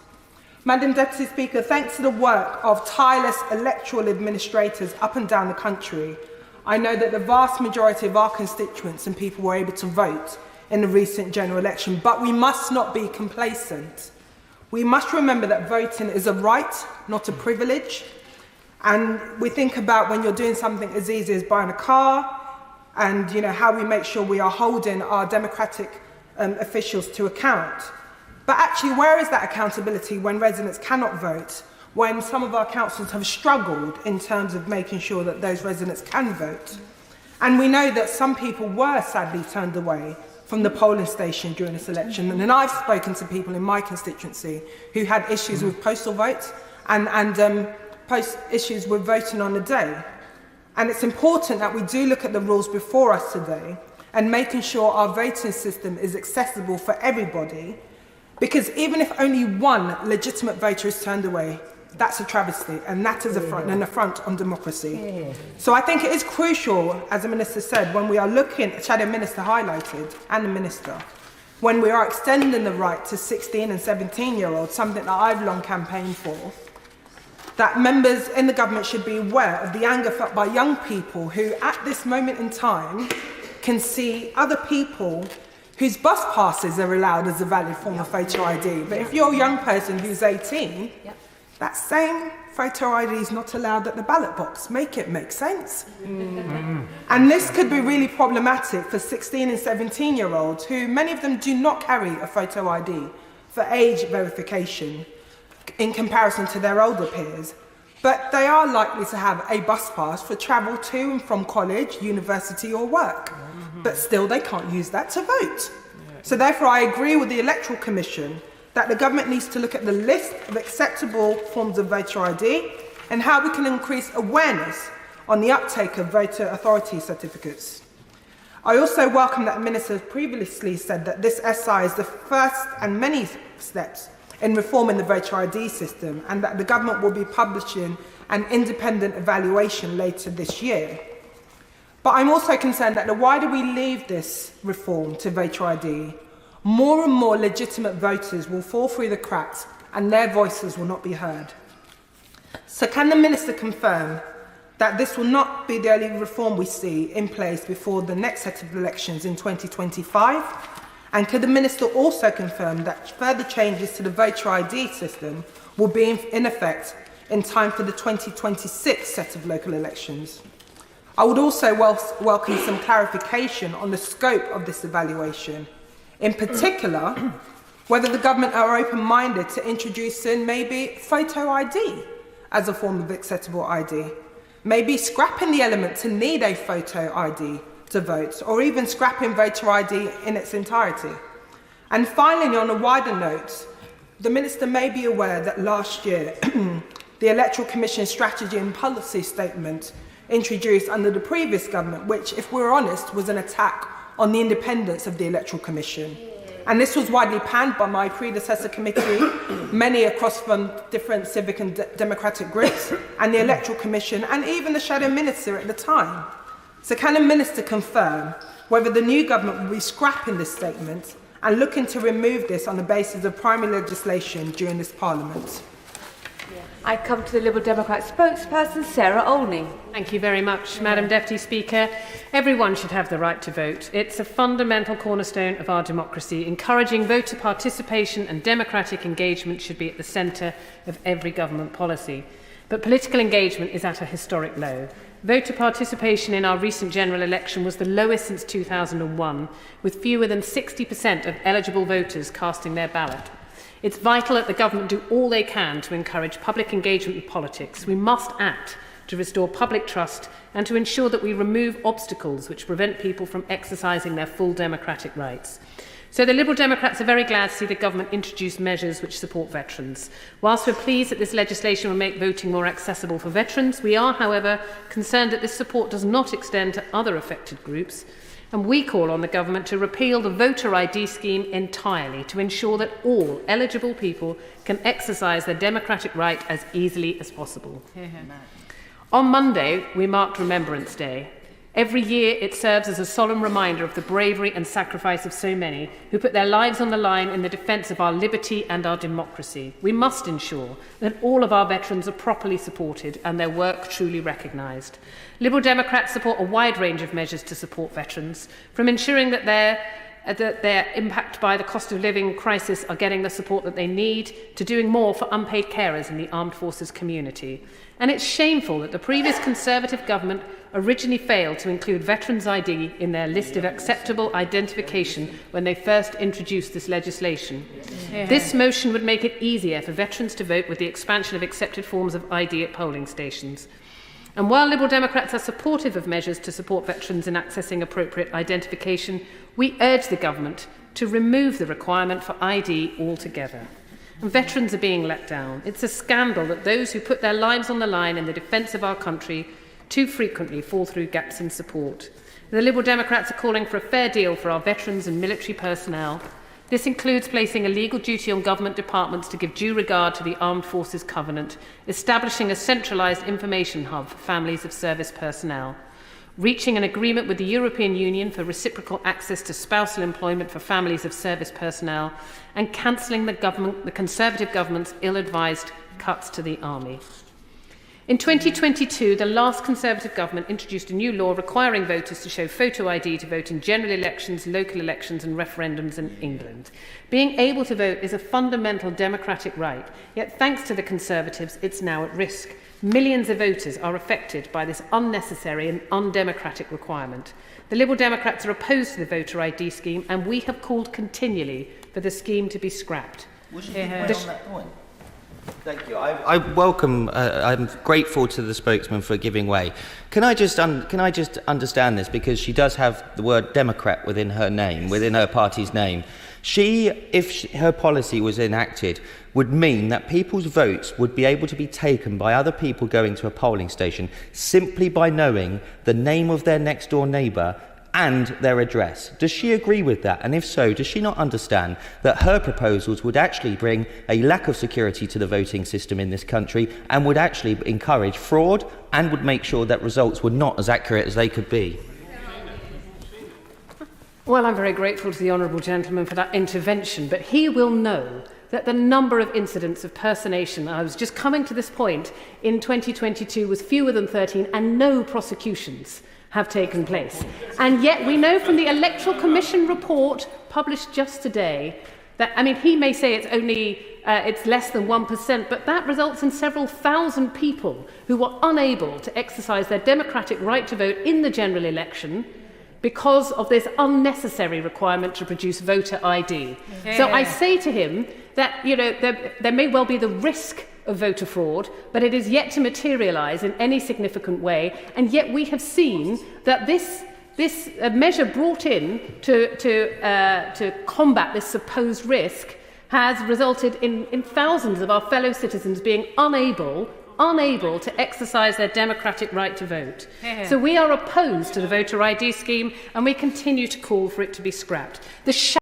Madam Deputy Speaker, thanks to the work of tireless electoral administrators up and down the country, I know that the vast majority of our constituents and people were able to vote in the recent general election, but we must not be complacent. We must remember that voting is a right, not a privilege. And we think about when you're doing something as easy as buying a car, and how we make sure we are holding our democratic officials to account. But actually, where is that accountability when residents cannot vote, when some of our councils have struggled in terms of making sure that those residents can vote? And we know that some people were sadly turned away from the polling station during this election. And I've spoken to people in my constituency who had issues with postal votes and issues with voting on the day. And it's important that we do look at the rules before us today and making sure our voting system is accessible for everybody, because even if only one legitimate voter is turned away, that's a travesty, and that is an affront on democracy. So I think it is crucial, as the Minister said, when we are looking, Shadow Minister highlighted, and the Minister, when we are extending the right to 16 and 17-year-olds, something that I've long campaigned for, that members in the government should be aware of the anger felt by young people who, at this moment in time, can see other people whose bus passes are allowed as a valid form of voter ID. But if you're a young person who's 18, that same photo ID is not allowed at the ballot box. Make it make sense. And this could be really problematic for 16 and 17-year-olds who, many of them do not carry a photo ID for age verification in comparison to their older peers, but they are likely to have a bus pass for travel to and from college, university or work, but still they can't use that to vote. So therefore I agree with the Electoral Commission that the government needs to look at the list of acceptable forms of voter ID and how we can increase awareness on the uptake of voter authority certificates. I also welcome that the Minister previously said that this SI is the first and many steps in reforming the voter ID system, and that the government will be publishing an independent evaluation later this year. But I'm also concerned that the wider we leave this reform to voter ID, more and more legitimate voters will fall through the cracks and their voices will not be heard. So can the Minister confirm that this will not be the only reform we see in place before the next set of elections in 2025? And could the Minister also confirm that further changes to the voter ID system will be in effect in time for the 2026 set of local elections? I would also welcome some clarification on the scope of this evaluation. In particular, whether the government are open-minded to introducing maybe photo ID as a form of acceptable ID, maybe scrapping the element to need a photo ID to vote, or even scrapping voter ID in its entirety. And finally, on a wider note, the Minister may be aware that last year the Electoral Commission strategy and policy statement introduced under the previous government, which, if we're honest, was an attack on the independence of the Electoral Commission. And this was widely panned by my predecessor committee, many across from different civic and democratic groups, and the Electoral Commission, and even the Shadow Minister at the time. So can the Minister confirm whether the new government will be scrapping this statement and looking to remove this on the basis of primary legislation during this Parliament? I come to the Liberal Democrat spokesperson, Sarah Olney. Thank you very much, Madam Deputy Speaker. Everyone should have the right to vote. It's a fundamental cornerstone of our democracy. Encouraging voter participation and democratic engagement should be at the centre of every government policy. But political engagement is at a historic low. Voter participation in our recent general election was the lowest since 2001, with fewer than 60% of eligible voters casting their ballot. It's vital that the government do all they can to encourage public engagement with politics. We must act to restore public trust and to ensure that we remove obstacles which prevent people from exercising their full democratic rights. So the Liberal Democrats are very glad to see the government introduce measures which support veterans. Whilst we're pleased that this legislation will make voting more accessible for veterans, we are, however, concerned that this support does not extend to other affected groups. And we call on the government to repeal the voter ID scheme entirely to ensure that all eligible people can exercise their democratic right as easily as possible. On Monday, we marked Remembrance Day. Every year, it serves as a solemn reminder of the bravery and sacrifice of so many who put their lives on the line in the defence of our liberty and our democracy. We must ensure that all of our veterans are properly supported and their work truly recognised. Liberal Democrats support a wide range of measures to support veterans, from ensuring that their impact by the cost of living crisis are getting the support that they need, to doing more for unpaid carers in the armed forces community. And it's shameful that the previous Conservative government originally failed to include Veterans' ID in their list of acceptable identification when they first introduced this legislation. This motion would make it easier for veterans to vote with the expansion of accepted forms of ID at polling stations. And while Liberal Democrats are supportive of measures to support veterans in accessing appropriate identification, we urge the government to remove the requirement for ID altogether. And veterans are being let down. It's a scandal that those who put their lives on the line in the defence of our country too frequently fall through gaps in support. The Liberal Democrats are calling for a fair deal for our veterans and military personnel. This includes placing a legal duty on government departments to give due regard to the Armed Forces Covenant, establishing a centralised information hub for families of service personnel, reaching an agreement with the European Union for reciprocal access to spousal employment for families of service personnel, and cancelling the Conservative government's ill-advised cuts to the army. In 2022, the last Conservative government introduced a new law requiring voters to show photo ID to vote in general elections, local elections and referendums in England. Being able to vote is a fundamental democratic right, yet thanks to the Conservatives, it's now at risk. Millions of voters are affected by this unnecessary and undemocratic requirement. The Liberal Democrats are opposed to the voter ID scheme, and we have called continually for the scheme to be scrapped. Thank you. I welcome. I'm grateful to the spokesman for giving way. Can I just understand this, because she does have the word Democrat within her name, within her party's name. If her policy was enacted, would mean that people's votes would be able to be taken by other people going to a polling station simply by knowing the name of their next door neighbour and their address. Does she agree with that? And if so, does she not understand that her proposals would actually bring a lack of security to the voting system in this country and would actually encourage fraud and would make sure that results were not as accurate as they could be? Well, I'm very grateful to the honourable gentleman for that intervention, but he will know that the number of incidents of personation, I was just coming to this point, in 2022 was fewer than 13 and no prosecutions have taken place. And yet we know from the Electoral Commission report published just today that, I mean, he may say it's less than 1%, but that results in several thousand people who were unable to exercise their democratic right to vote in the general election because of this unnecessary requirement to produce voter ID. So I say to him that, there may well be the risk of voter fraud, but it is yet to materialise in any significant way, and yet we have seen that this measure brought in to combat this supposed risk has resulted in thousands of our fellow citizens being unable to exercise their democratic right to vote. So we are opposed to the voter ID scheme, and we continue to call for it to be scrapped.